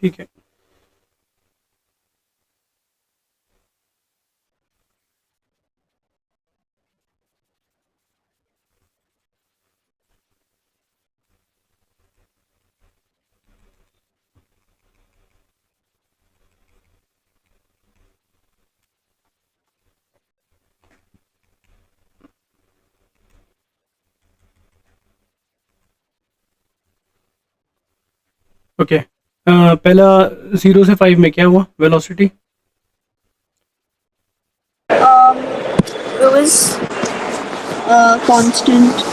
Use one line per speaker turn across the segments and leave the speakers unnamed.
ठीक है। ओके, पहला 0 से 5 में क्या हुआ velocity?
It was constant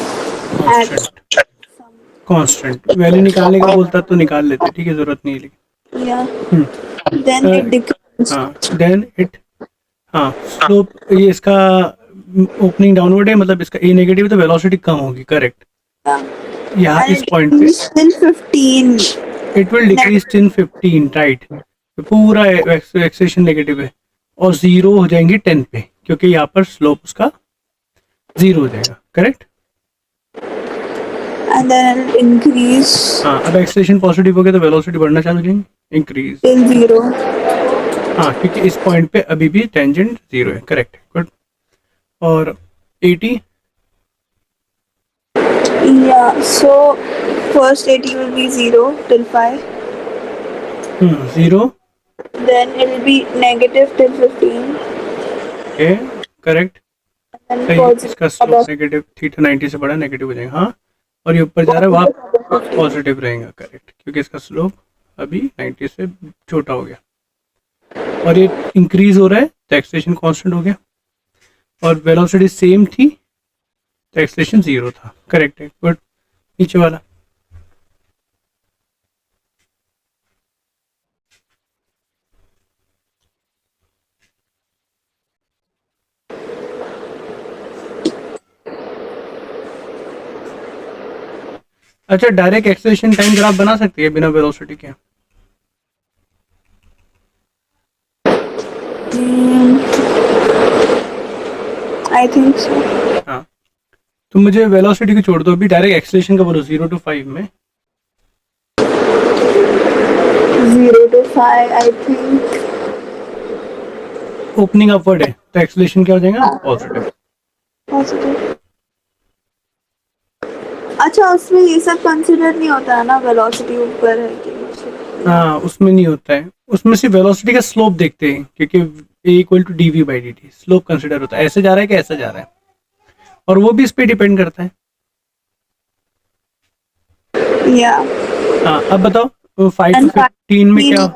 at
constant.
some,
constant value निकालने का बोलता तो निकाल लेते, ठीक है, जरूरत नहीं है लेकिन।
yeah.
Hmm,
Then it decreased.
हाँ देन इट, हाँ स्लोप, ये इसका ओपनिंग डाउनवर्ड है, मतलब इसका ए नेगेटिव है तो वेलोसिटी कम होगी, करेक्ट।
Yeah.
यहाँ
And
इस
it
पॉइंट पे
decreased till 15.
It will decrease tin 15, right. पूरा एक्सेशन नेगेटिव है और जीरो हो जाएंगे 10 पे, क्योंकि यहाँ पर स्लोप उसका जीरो हो जाएगा, correct.
And then it'll increase
हाँ, अब एक्सेलेरेशन पॉजिटिव हो गया तो वेलोसिटी बढ़ना चालू हो जाएंगे, इंक्रीज।
till 0.
हाँ, क्योंकि इस पॉइंट पे अभी भी टेंजेंट जीरो है, करेक्ट, गुड। और 80,
Yeah, so first 80 will be 0 till 5.
Zero,
Then it'll be negative till 15.
Okay, correct,
And
सही है।
positive
इसका स्लोप
above
नेगेटिव थीटा 90 से बड़ा नेगेटिव हो जाएगा, हाँ। और ये ऊपर जा रहा है वहाँ
above 15.
पॉजिटिव रहेगा, करेक्ट, क्योंकि इसका स्लोप अभी 90 से छोटा हो गया और ये इंक्रीज हो रहा है तो एक्सेलेरेशन कांस्टेंट हो गया, और वेलोसिटी सेम थी तो एक्सेलेरेशन जीरो था, करेक्ट है, गुड। नीचे वाला, अच्छा डायरेक्ट एक्सेलेरेशन टाइम ग्राफ बना सकती है बिना वेलोसिटी के?
I think so.
हाँ, तो मुझे वेलोसिटी को छोड़ दो, अभी डायरेक्ट एक्सेलेरेशन का बोलो 0 to 5 में।
0 to 5, I think.
Opening upward है तो एक्सेलेरेशन क्या हो जाएगा, पॉजिटिव।
Positive. अच्छा, उसमें ये सब कंसिडर नहीं होता है ना, वेलोसिटी ऊपर है कि नीचे?
हाँ, उसमें नहीं होता है, उसमें सिर्फ वेलोसिटी का स्लोप देखते हैं, क्योंकि A equal to D V by D T, slope consider होता है, ऐसे जा रहा है कि ऐसा जा रहा है, और वो भी इस पे डिपेंड करता है।
Yeah.
हाँ, अब बताओ 5 to
And
15 में क्या,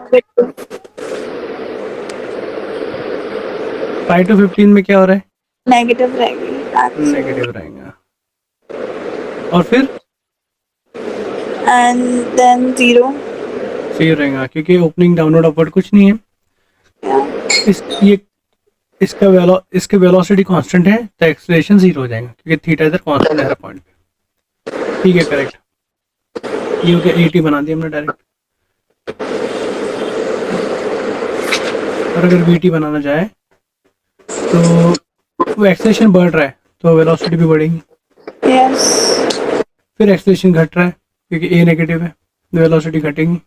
5 to 15 में क्या हो रहा है,
नेगेटिव रहेगी actually.
नेगेटिव रहेगा, और फिर
And then 0.
सही रहेगा, क्योंकि ओपनिंग डाउनवर्ड अपवर्ड कुछ नहीं है।
Yeah.
ये इसके वेलोसिटी कांस्टेंट है तो एक्सेलरेशन जीरो हो जाएगा, क्योंकि थीटा इधर कांस्टेंट है हर पॉइंट पे, ठीक है, करेक्ट। ये हो गया 80 बना दिया हमने डायरेक्ट। और अगर वीटी बनाना चाहे तो वो एक्सेलरेशन बढ़ रहा है तो वेलोसिटी भी बढ़ेगी,
Yes.
फिर एक्सेलरेशन घट रहा है क्योंकि ए नेगेटिव है, वेलोसिटी घटेगी,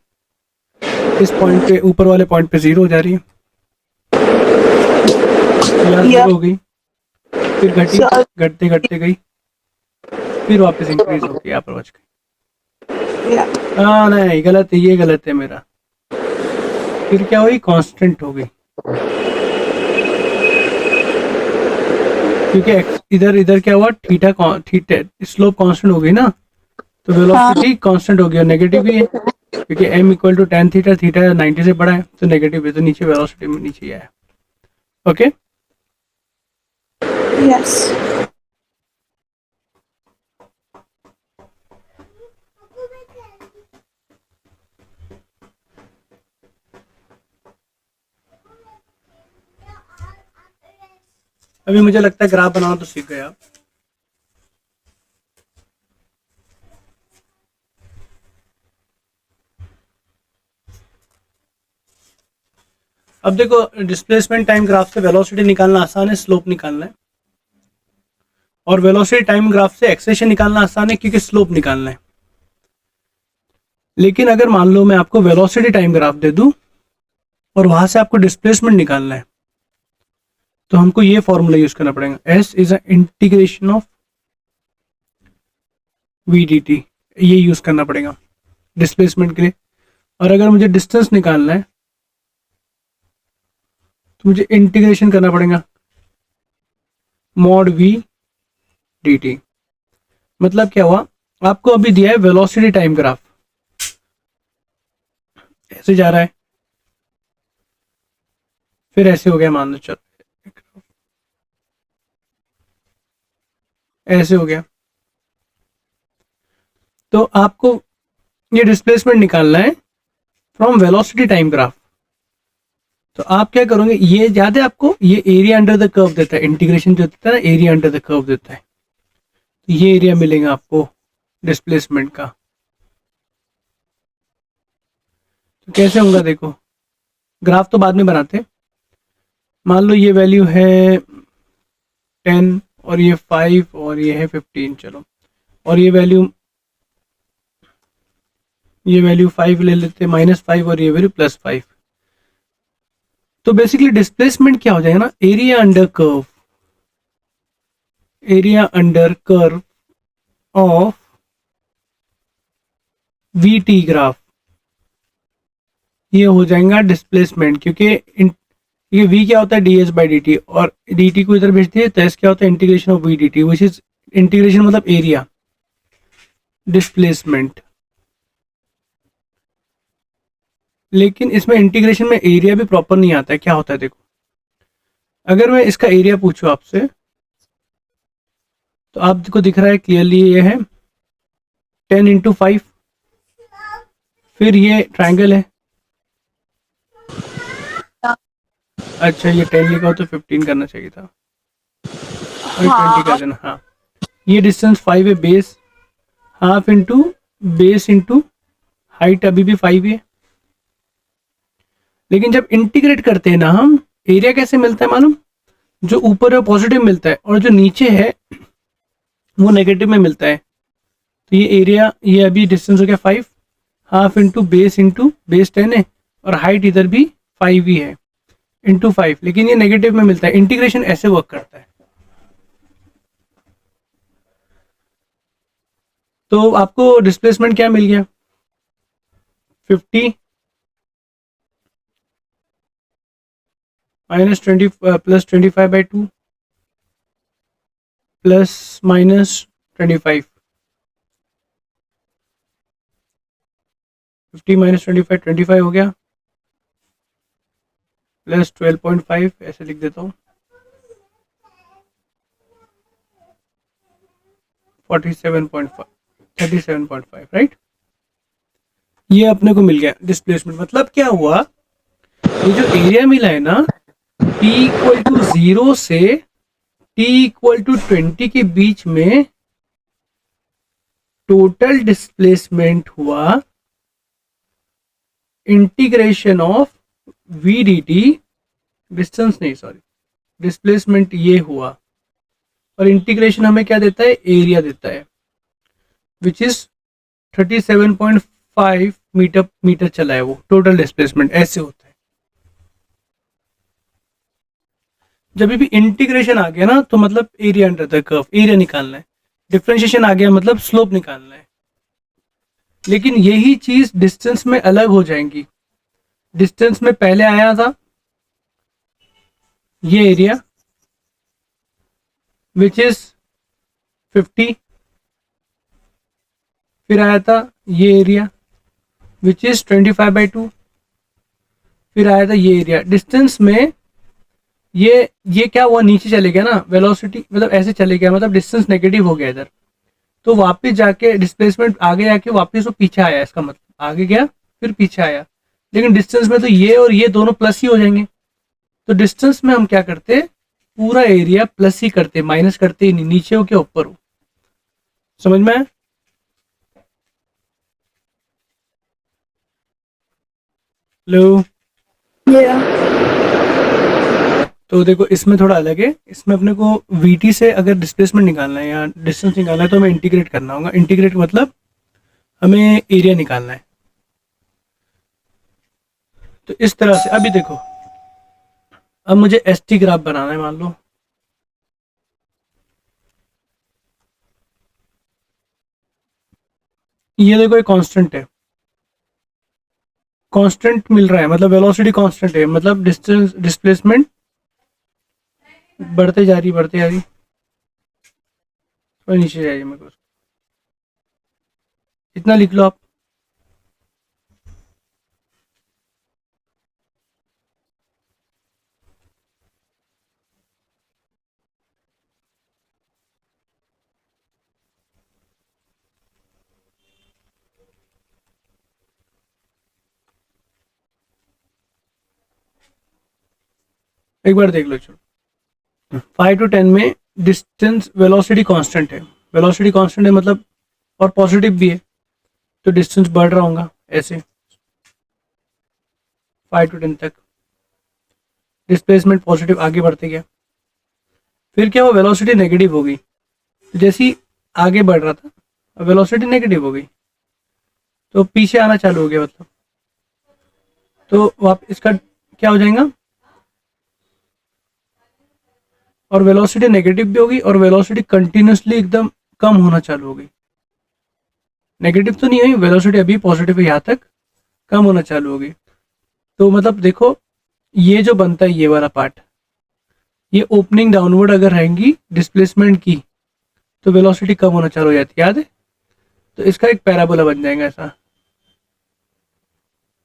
इस पॉइंट पे ऊपर वाले पॉइंट पे जीरो हो जा रही है, यहाँ जीरो हो गई, फिर घटी,
So,
घटते घटते गई, फिर वापस इंक्रीज हो गई, यहाँ पर बच गई।
yeah.
हाँ नहीं, गलत है, ये गलत है मेरा, फिर क्या हुई, कांस्टेंट हो गई, क्योंकि इधर इधर क्या हुआ, थीटा स्लोप कांस्टेंट हो गई ना, तो वेलोसिटी कांस्टेंट हो गई और नेगेटिव भी है, क्योंकि m equal to tan theta, theta 90 से बड़ा है तो नेगेटिव है, तो नीचे वेलोसिटी में नीचे ही आया, ओके।
Yes.
अभी मुझे लगता है ग्राफ बनाना तो सीख गए आप। अब देखो, डिस्प्लेसमेंट टाइम ग्राफ से वेलोसिटी निकालना आसान है, स्लोप निकालना है, और वेलोसिटी टाइम ग्राफ से एक्सेलेरेशन निकालना आसान है क्योंकि स्लोप निकालना है। लेकिन अगर मान लो मैं आपको वेलोसिटी टाइम ग्राफ दे दूं और वहां से आपको डिस्प्लेसमेंट निकालना है, तो हमको ये फॉर्मूला यूज करना पड़ेगा, s is a integration of v d t, ये यूज करना पड़ेगा डिस्प्लेसमेंट के लिए। और अगर मुझे डिस्टेंस निकालना है तो मुझे इंटीग्रेशन करना पड़ेगा मॉड वी डी टी। मतलब क्या हुआ, आपको अभी दिया है वेलोसिटी टाइम ग्राफ, ऐसे जा रहा है, फिर ऐसे हो गया, मान लो चलो ऐसे हो गया, तो आपको ये डिस्प्लेसमेंट निकालना है फ्रॉम वेलोसिटी टाइम ग्राफ। तो आप क्या करोगे, ये याद है आपको, ये एरिया अंडर द कर्व देता है, इंटीग्रेशन जो देता है ना, एरिया अंडर द कर्व देता है, तो ये एरिया मिलेगा आपको डिस्प्लेसमेंट का। तो कैसे होगा देखो, ग्राफ तो बाद में बनाते, मान लो ये वैल्यू है 10 और ये 5 और ये है 15, चलो, और ये वैल्यू 5 ले लेते, -5 और ये वैल्यू +5। तो बेसिकली डिस्प्लेसमेंट क्या हो जाएगा ना, area under curve of we T graph, ये हो जाएगा डिस्प्लेसमेंट, क्योंकि ये v क्या होता है ds बाई डी टी, और dt को इधर भेजते हैं, तो s क्या होता है integration of v d t, which is integration मतलब एरिया डिस्प्लेसमेंट। लेकिन इसमें इंटीग्रेशन में एरिया भी प्रॉपर नहीं आता है, क्या होता है देखो, अगर मैं इसका एरिया पूछूं आपसे, तो आपको दिख रहा है क्लियरली, ये है 10 इंटू 5, फिर ये ट्राइंगल है, अच्छा ये 10 लिखा हो तो 15 करना चाहिए था, और 20 कर देना, हाँ। ये डिस्टेंस 5 है, base half into base into height अभी भी 5 है। लेकिन जब इंटीग्रेट करते हैं ना हम, एरिया कैसे मिलता है मालूम, जो ऊपर है पॉजिटिव मिलता है और जो नीचे है वो नेगेटिव में मिलता है। तो ये एरिया, ये अभी डिस्टेंस हो गया 5, हाफ इंटू बेस 10 है, और हाइट इधर भी 5 ही है, इंटू 5, लेकिन ये नेगेटिव में मिलता है। इंटीग्रेशन ऐसे वर्क करता है। तो आपको डिस्प्लेसमेंट क्या मिल गया, 50 minus 20 plus 25/2 plus minus 25, 50 minus 25 25 हो गया, प्लस 12.5, ऐसे लिख देता हूँ, 37.5 राइट। ये अपने को मिल गया डिस्प्लेसमेंट। मतलब क्या हुआ, ये जो एरिया मिला है ना, t इक्वल टू 0 से t इक्वल टू 20 के बीच में टोटल डिस्प्लेसमेंट हुआ integration of v d t, distance नहीं सॉरी, डिस्प्लेसमेंट ये हुआ, और इंटीग्रेशन हमें क्या देता है, एरिया देता है, विच इज 37.5 मीटर चला है वो टोटल डिस्प्लेसमेंट। ऐसे होता है। जब भी इंटीग्रेशन आ गया ना, तो मतलब area under the curve, area निकालना है। डिफरेंशिएशन आ गया मतलब स्लोप निकालना है। लेकिन यही चीज डिस्टेंस में अलग हो जाएंगी। डिस्टेंस में पहले आया था ये एरिया विच इज 50, फिर आया था ये एरिया विच इज 25/2, फिर आया था ये एरिया। डिस्टेंस में ये क्या हुआ, नीचे चले गया ना, वेलोसिटी मतलब ऐसे चले गया, मतलब डिस्टेंस नेगेटिव हो गया इधर, तो वापस जाके डिस्प्लेसमेंट आगे जाके वापस वो पीछे आया, इसका मतलब आगे गया फिर पीछे आया। लेकिन डिस्टेंस में तो ये और ये दोनों प्लस ही हो जाएंगे। तो डिस्टेंस में हम क्या करते, पूरा एरिया प्लस ही करते, माइनस करते ही नहीं, नीचे हो क्या ऊपर हो। समझ में आया? लो तो देखो इसमें थोड़ा अलग है। इसमें अपने को वीटी से अगर डिस्प्लेसमेंट निकालना है या डिस्टेंस निकालना है तो हमें इंटीग्रेट करना होगा। इंटीग्रेट मतलब हमें एरिया निकालना है। तो इस तरह से अभी देखो, अब मुझे एस टी ग्राफ बनाना है। मान लो ये देखो, एक कांस्टेंट है, कांस्टेंट मिल रहा है, मतलब वेलोसिटी कांस्टेंट है, मतलब डिस्टेंस डिस्प्लेसमेंट बढ़ते जा रही, बढ़ते जा रही, और नीचे जाइए। मेरे को इतना लिख लो आप। एक बार देख लो, चलो 5 to 10 में डिस्टेंस वेलोसिटी कांस्टेंट है, वेलोसिटी कांस्टेंट है मतलब, और पॉजिटिव भी है, तो डिस्टेंस बढ़ रहा होगा ऐसे 5 to 10 तक। डिस्प्लेसमेंट पॉजिटिव आगे बढ़ते गया, फिर क्या हुआ, वेलोसिटी नेगेटिव हो गई। तो जैसे ही आगे बढ़ रहा था वेलोसिटी नेगेटिव हो गई, तो पीछे आना चालू हो गया मतलब। तो वापस इसका क्या हो जाएगा, और वेलोसिटी नेगेटिव भी होगी, और वेलोसिटी कंटिन्यूसली एकदम कम होना चालू हो गई। नेगेटिव तो नहीं हुई, वेलोसिटी अभी पॉजिटिव है, यहाँ तक कम होना चालू हो गई। तो मतलब देखो, ये जो बनता है ये वाला पार्ट, ये ओपनिंग डाउनवर्ड अगर रहेंगी डिस्प्लेसमेंट की, तो वेलोसिटी कम होना चालू हो जाती है, याद है। तो इसका एक पैराबोला बन जाएगा ऐसा,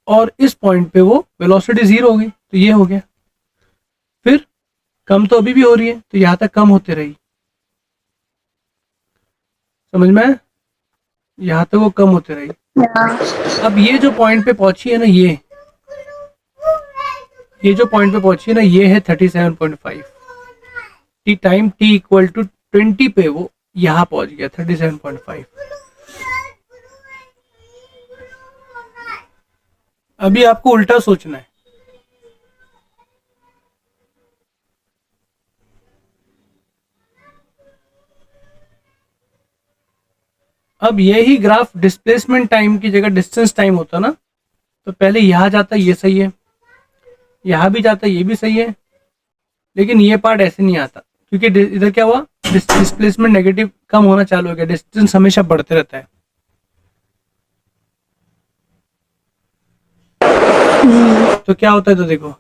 और इस पॉइंट पे वो वेलोसिटी जीरो हो गई, तो ये हो गया। फिर कम तो अभी भी हो रही है, तो यहाँ तक कम होते रही, समझ में आया? यहाँ तक वो कम होते रही।
Yeah.
अब ये जो पॉइंट पे पहुंची है ना, ये जो पॉइंट पे पहुंची है ना, ये है 37.5 t time, t equal to 20 पे वो यहाँ पहुंच गया 37.5। अभी आपको उल्टा सोचना है। अब यही ग्राफ डिस्प्लेसमेंट टाइम की जगह डिस्टेंस टाइम होता ना, तो पहले यहाँ जाता, ये सही है, यहाँ भी जाता, ये भी सही है, लेकिन ये पार्ट ऐसे नहीं आता, क्योंकि इधर क्या हुआ, डिस्प्लेसमेंट नेगेटिव कम होना चालू हो गया, डिस्टेंस हमेशा बढ़ते रहता है। तो क्या होता है, तो देखो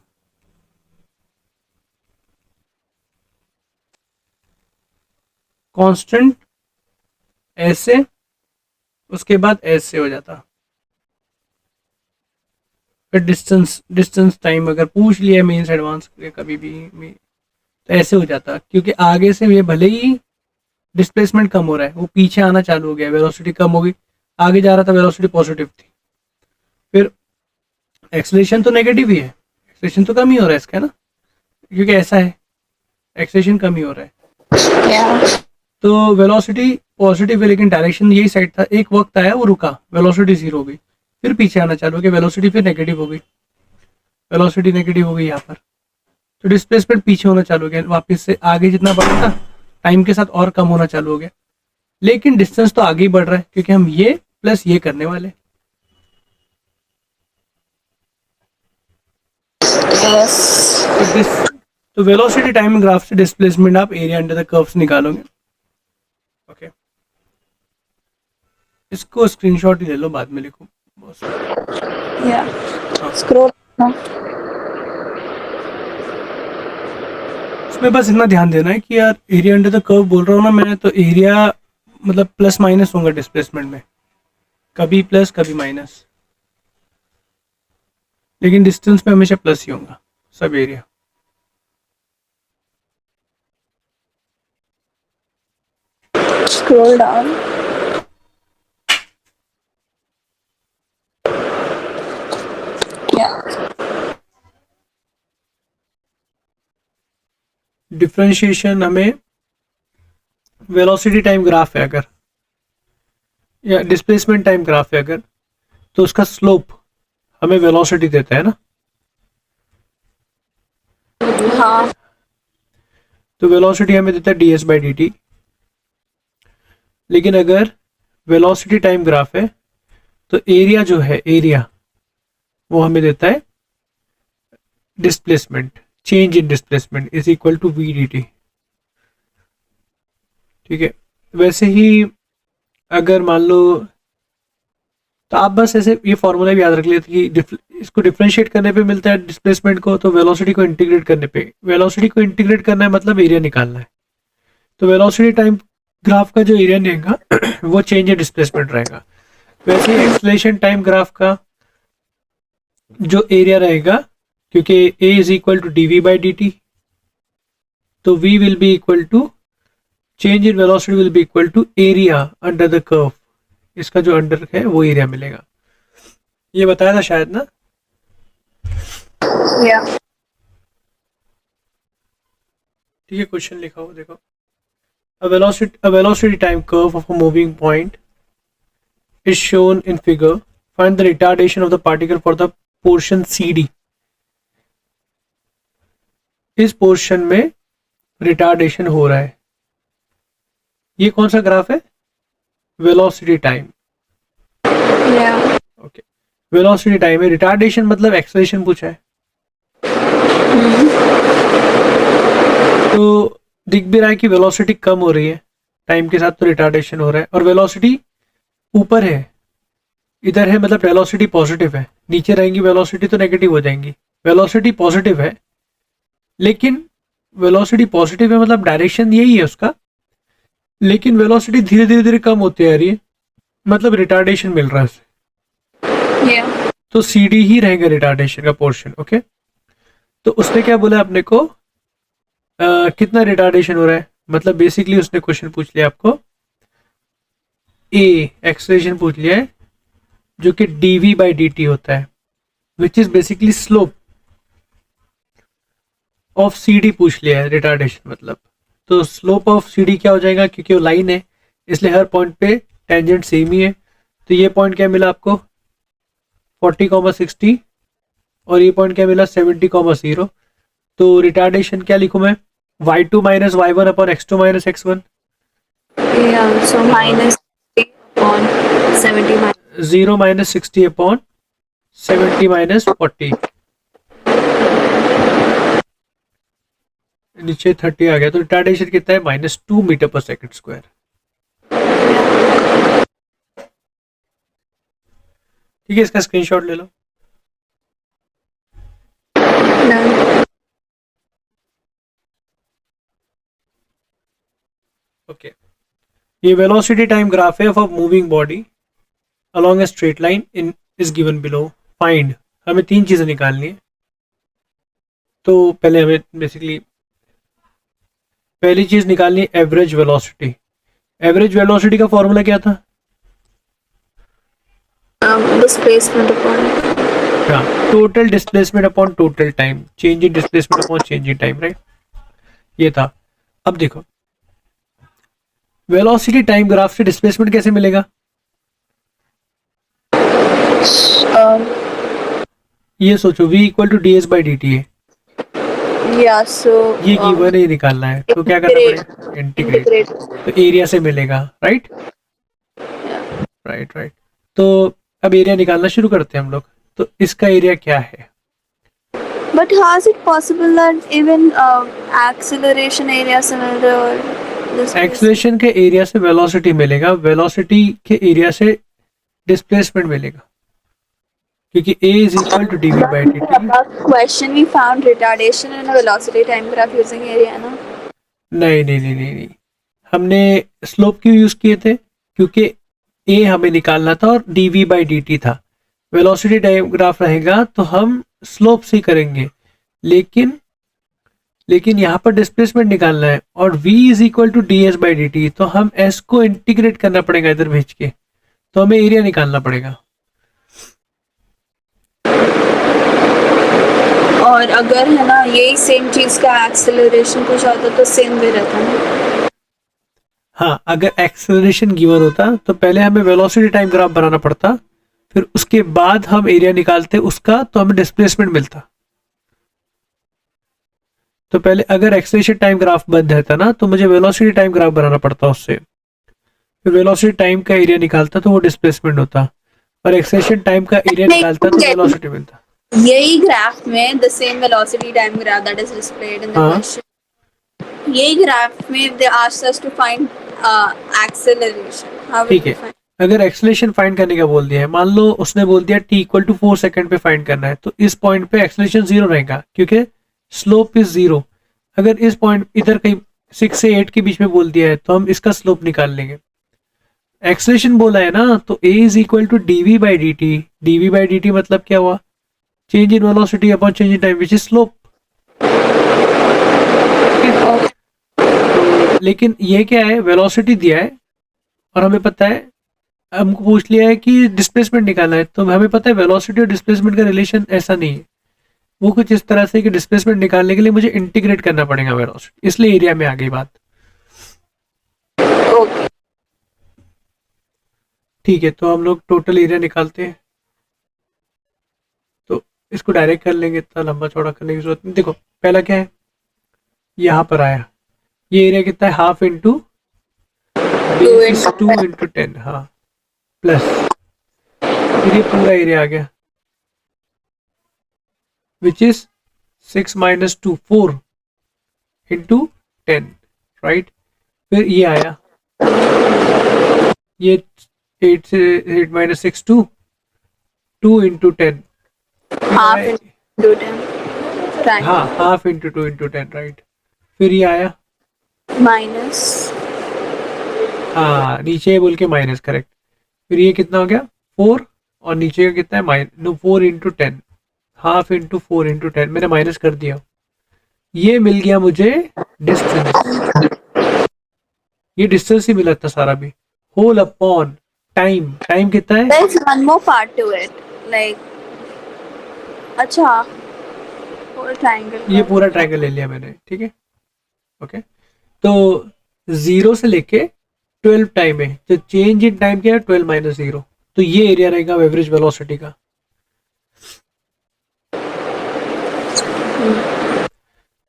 कांस्टेंट ऐसे, उसके बाद ऐसे हो जाता, फिर डिस्टेंस टाइम अगर पूछ लिया मेंस एडवांस कभी भी, तो ऐसे हो जाता, क्योंकि आगे से ये भले ही डिस्प्लेसमेंट कम हो रहा है, वो पीछे आना चालू हो गया, वेलोसिटी कम हो गई, आगे जा रहा था, वेलोसिटी पॉजिटिव थी। फिर एक्सेलरेशन तो नेगेटिव ही है, एक्सेलरेशन तो कम ही हो रहा है इसका, है ना, क्योंकि ऐसा है, एक्सेलरेशन कम ही हो रहा है।
Yeah.
तो वेलोसिटी पॉजिटिव है, लेकिन डायरेक्शन यही साइड था, एक वक्त आया वो रुका, वेलोसिटी जीरो हो गई, फिर पीछे आना चालू हो गया, वेलोसिटी फिर नेगेटिव हो गई, वेलोसिटी नेगेटिव हो गई यहाँ पर, तो डिस्प्लेसमेंट पीछे होना चालू हो गया, वापस से आगे जितना बढ़ा था टाइम के साथ और कम होना चालू हो गया, लेकिन डिस्टेंस तो आगे ही बढ़ रहा है, क्योंकि हम ये प्लस ये करने वाले।
Yes.
तो वेलोसिटी टाइम ग्राफ से डिस्प्लेसमेंट आप एरिया अंडर द कर्व्स निकालोगे। ओके, इसको स्क्रीनशॉट ही ले लो, बाद में लिखो बस।
Yeah.
हाँ,
Scroll. No.
इसमें बस इतना ध्यान देना है कि यार एरिया अंडर द कर्व बोल रहा हूँ ना मैं, तो एरिया मतलब प्लस माइनस होगा डिस्प्लेसमेंट में, कभी प्लस कभी माइनस, लेकिन डिस्टेंस में हमेशा प्लस ही होगा सब area.
Scroll down. Yeah.
Differentiation हमें वेलोसिटी टाइम ग्राफ है अगर, या डिस्प्लेसमेंट टाइम ग्राफ है अगर, तो उसका स्लोप हमें वेलोसिटी देता है ना,
हाँ.
तो वेलोसिटी हमें देता है ds/dt। लेकिन अगर वेलोसिटी टाइम ग्राफ है, तो एरिया जो है, एरिया वो हमें देता है displacement, change in displacement is equal to v d t. ठीक है, वैसे ही अगर मान लो, तो आप बस ऐसे ये फॉर्मूला भी याद रख लेते कि इसको डिफरेंशिएट करने पे मिलता है डिस्प्लेसमेंट को, तो वेलोसिटी को इंटीग्रेट करने पे, वेलोसिटी को इंटीग्रेट करना है मतलब एरिया निकालना है। तो वेलोसिटी टाइम ग्राफ का जो एरिया रहेगा वो चेंज इन डिस्प्लेसमेंट रहेगा। वैसे ही एक्सेलरेशन टाइम ग्राफ का जो एरिया रहेगा, क्योंकि a is equal to D V by D T, तो v will be equal to change in velocity will be equal to area under the curve. इसका जो under है वो एरिया मिलेगा। ये बताया था शायद ना।
Yeah.
ठीक है, क्वेश्चन लिखा हो देखो। A velocity time curve of a moving point is shown in figure. Find the retardation of the particle for the portion CD. इस पोर्शन में रिटार्डेशन हो रहा है। ये कौन सा ग्राफ है? Velocity time.
Yeah.
Okay, velocity time है, रिटार्डेशन मतलब एक्सेलरेशन पूछा है। तो दिख भी रहा है कि वेलोसिटी कम हो रही है टाइम के साथ, तो रिटार्डेशन हो रहा है। और वेलोसिटी ऊपर है, इधर है मतलब वेलोसिटी पॉजिटिव है। नीचे रहेंगी वेलोसिटी तो नेगेटिव हो जाएंगी। वेलोसिटी पॉजिटिव है, लेकिन वेलोसिटी पॉजिटिव है मतलब डायरेक्शन यही है उसका, लेकिन वेलोसिटी धीरे धीरे धीरे कम होती आ रही है, मतलब रिटार्डेशन मिल रहा है उसे।
Yeah.
तो सी डी ही रहेगा रिटार्डेशन का पोर्शन। ओके, तो उसने क्या बोला अपने को, कितना रिटार्डेशन हो रहा है, मतलब बेसिकली उसने क्वेश्चन पूछ लिया आपको, ए एक्सेलरेशन पूछ लिया है जो कि D V by D T होता है, which is basically slope of C D पूछ लिया है रिटार्डेशन मतलब। तो स्लोप ऑफ सी डी क्या हो जाएगा, क्योंकि वो लाइन है इसलिए हर पॉइंट पे टेंजेंट सेम ही है। तो ये पॉइंट क्या मिला आपको 40,60 और ये पॉइंट क्या मिला 70,0। तो रिटार्डेशन क्या लिखूं मैं, y2 minus y1 upon x2 minus x1।
Yeah. So minus on 70 minus.
0 minus 60 upon 70 minus 40, नीचे 30 आ गया। तो रिटार्डेशन कितना है -2 मीटर पर सेकंड स्क्वायर। ठीक है, इसका स्क्रीनशॉट ले लो।
Done.
ओके, ये वेलोसिटी टाइम ग्राफ है of a moving body along a straight line in is given below. Find, हमें 3 चीजें निकालनी है। तो पहले हमें बेसिकली पहली चीज निकालनी है एवरेज वेलोसिटी। एवरेज वेलोसिटी का फॉर्मूला क्या था?
Displacement upon.
हाँ, total displacement upon total time, change in displacement upon change in time, right? ये था। अब देखो वेलोसिटी टाइम ग्राफ से डिस्प्लेसमेंट कैसे मिलेगा? ये सोचो v equal to D S by D T है,
Yeah. So.
ये गिवन है, निकालना है। तो क्या करना पड़ेगा? इंटीग्रेट। तो एरिया से मिलेगा, राइट? Right right. तो अब एरिया निकालना शुरू करते हैं हम लोग। तो इसका एरिया क्या है?
But how is it possible that even acceleration area similar or this?
Acceleration के एरिया से वेलोसिटी मिलेगा, वेलोसिटी के एरिया से डिस्प्लेसमेंट मिलेगा, क्योंकि a is equal to D V by D T.
Question we found retardation in a velocity time graph using area, ना?
नहीं नहीं नहीं नहीं नहीं, हमने स्लोप क्यों यूज किए थे? क्योंकि a हमें निकालना था और D V by D T था। वेलोसिटी टाइम ग्राफ रहेगा तो हम स्लोप से करेंगे, लेकिन यहाँ पर डिस्प्लेसमेंट निकालना है और v is equal to D S by D T, तो हम s को इंटीग्रेट करना पड़ेगा इधर भेज के, तो हमें एरिया निकालना पड़ेगा।
और अगर है ना यही सेम चीज का एक्सेलरेशन पूछा होता तो सेम वे रहता ना?
हाँ, अगर एक्सेलरेशन गिवन होता तो पहले हमें वेलोसिटी टाइम ग्राफ बनाना पड़ता, फिर उसके बाद हम एरिया निकालते उसका, तो हमें डिस्प्लेसमेंट मिलता। तो पहले अगर एक्सेलरेशन टाइम ग्राफ बन रहता ना, तो मुझे वेलोसिटी टाइम ग्राफ बनाना पड़ता उससे, फिर वेलोसिटी टाइम का एरिया निकालता तो वो डिस्प्लेसमेंट होता, और एक्सेलरेशन टाइम का एरिया निकालता तो वेलोसिटी मिलता।
यही ग्राफ में the same velocity time graph that is displayed in the
हाँ
question, यही ग्राफ में they asked us to find acceleration. How will
ठीक
we
है,
find?
अगर एक्सेलेरेशन फाइंड करने का बोल दिया है, मान लो उसने बोल दिया t इक्वल टू 4 सेकंड पे फाइंड करना है, तो इस पॉइंट पे एक्सेलेरेशन जीरो रहेगा क्योंकि स्लोप इज जीरो। अगर इस पॉइंट इधर कहीं 6 से 8 के बीच में बोल दिया है तो हम इसका स्लोप निकाल लेंगे। एक्सेलेरेशन बोला है ना, तो a is equal to dv by dt। dv by dt मतलब क्या हुआ, change in velocity upon change in time which is slope. तो लेकिन ये क्या है, वेलोसिटी दिया है और हमें पता है, हमको पूछ लिया है कि डिस्प्लेसमेंट निकालना है, तो हमें पता है वेलोसिटी और डिस्प्लेसमेंट का रिलेशन ऐसा नहीं है, वो कुछ इस तरह से कि डिस्प्लेसमेंट निकालने के लिए मुझे इंटीग्रेट करना पड़ेगा वेलोसिटी, इसलिए एरिया में आ गई बात।
Okay.
ठीक है, तो हम लोग टोटल एरिया निकालते हैं, तो इसको डायरेक्ट कर लेंगे, इतना लंबा चौड़ा करने की जरूरत नहीं। देखो पहला क्या है, यहाँ पर आया, ये एरिया कितना है, हाफ इंटू बेस 2 इंटू 10, हाँ प्लस, फिर ये पूरा एरिया आ गया which is 6 minus 2 4 into 10, right. फिर ये आया, ये 8 से 8 minus 6 2 2 into 10,
Half into 10. Right.
हाँ हाफ इंटू 2 इंटू 10, राइट। फिर ये आया,
Minus.
हाँ नीचे बोल के माइनस, करेक्ट। फिर ये कितना हो गया 4, और नीचे का कितना है minus 4 into 10, half into 4 into 10, मैंने माइनस कर दिया। ये मिल गया मुझे डिस्टेंस, ये डिस्टेंस ही मिला था सारा भी, होल अपॉन टाइम। टाइम कितना है,
There's one more part to it. Like, अच्छा, whole triangle.
ये पूरा ट्रायंगल ले लिया मैंने, ठीक है ओके। तो 0 से लेके 12 टाइम है, तो चेंज इन टाइम क्या है 12 माइनस 0, तो ये एरिया रहेगा एवरेज वेलोसिटी का।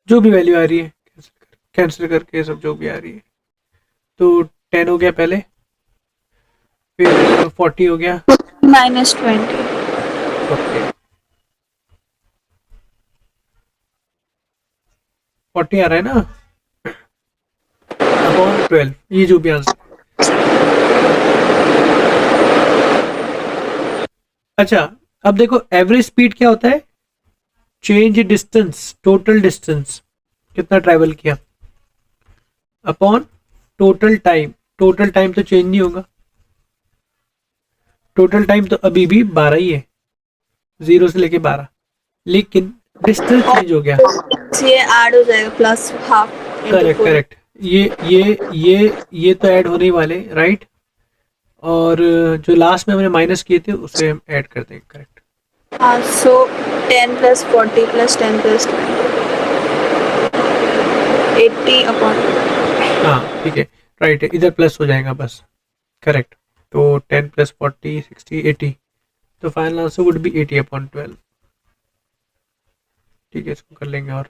जो भी वैल्यू आ रही है कैंसिल करके सब जो भी आ रही है, तो 10 हो गया पहले, फिर 40 हो गया,
Minus 20.
ओके 40 आ रहा है ना, अपॉन 12, ये जो भी आंसर। अच्छा अब देखो एवरेज स्पीड क्या होता है, चेंज डिस्टेंस, टोटल डिस्टेंस कितना ट्रैवल किया, upon total time. Total time तो चेंज नहीं होगा, टोटल टाइम तो अभी भी 12 ही है, 0 से लेके 12, लेकिन डिस्टेंस चेंज हो गया।
ये ऐड हो जाएगा प्लस हाफ.
करेक्ट करेक्ट, ये तो ऐड होने ही वाले, राइट। और जो लास्ट में हमने माइनस किए थे उसे हम ऐड कर देंगे, करेक्ट।
हाँ, so 10 plus 40 plus 10 plus 20. 80 upon.
हाँ ठीक है, राइट है, इधर प्लस हो जाएगा बस, करेक्ट। तो 10 प्लस 40 60 80, तो final answer would be 80 upon 12। ठीक है, इसको कर लेंगे, और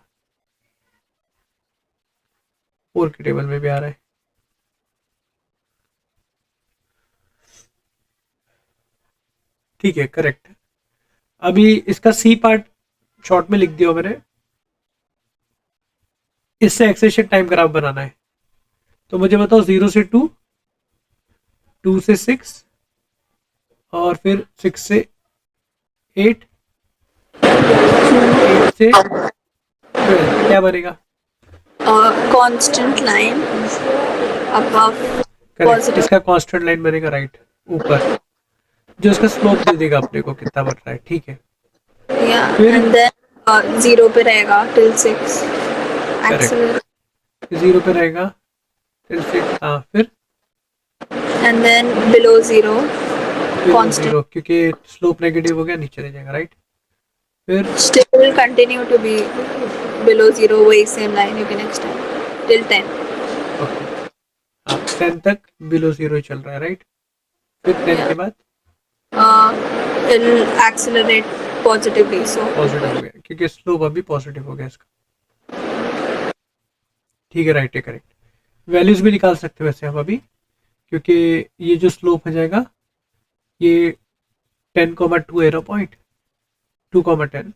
4 के टेबल में भी आ रहा है। ठीक है करेक्ट। अभी इसका सी पार्ट शॉर्ट में लिख दिया मैंने, इससे एक्सेशन टाइम ग्राफ बनाना है, तो मुझे बताओ 0 से 2, 2 से 6, और फिर 6 से 8, 8 से 12, क्या बनेगा,
Constant line above
correct.
positive.
इसका कांस्टेंट लाइन बनेगा, राइट, ऊपर, जो इसका स्लोप दे देगा अपने को कितना बन रहा है, ठीक है।
Yeah,
फिर
and then 0 पे रहेगा till 6. Accelerate.
0 पे रहेगा फिर 6, हाँ फिर
And then below 0, constant.
0, क्योंकि स्लोप नेगेटिव हो गया, नीचे रह जाएगा, राइट। फिर
Still will continue to be below 0, वही same line you can extend till 10.
Okay, हाँ 10 तक बिलो 0 ही चल रहा है, राइट। फिर 10 के बाद
It'll accelerate positively. So
positive हो गया, क्योंकि स्लोप अभी पॉजिटिव हो गया इसका, ठीक है, राइट है, करेक्ट। वैल्यूज भी निकाल सकते हैं वैसे हम अभी, क्योंकि ये जो स्लोप हो जाएगा ये 10,2 एरो पॉइंट, 2,10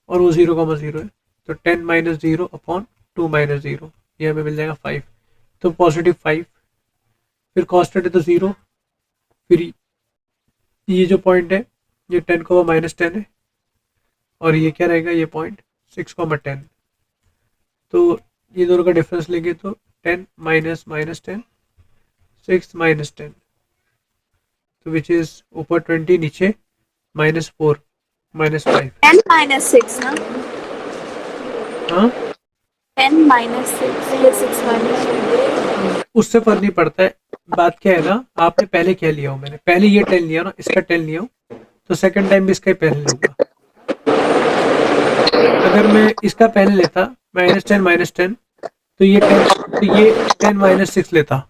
और वो 0,0 है, तो 10 माइनस 0 अपॉन 2 माइनस 0, ये हमें मिल जाएगा 5, तो पॉजिटिव 5। फिर कॉन्स्टेंट है तो 0, फिर ये जो पॉइंट है ये 10,-10 है, और ये क्या रहेगा, ये पॉइंट 6,10। तो ये दोनों का डिफरेंस लेंगे तो 10 माइनस माइनस 10, 6 माइनस 10, तो विच इज ऊपर 20, नीचे -4 -5।
10 minus 6 ना,
हाँ,
10 minus 6 या 6 minus 6?
उससे फर्क नहीं पड़ता है। बात क्या है ना, आपने पहले क्या लिया हो, मैंने पहले ये 10 लिया ना, इसका 10 लिया हूँ, तो सेकंड टाइम भी इसका ही पहले लूंगा। अगर मैं इसका पहले लेता -10 तो ये 10 माइनस 6 लेता।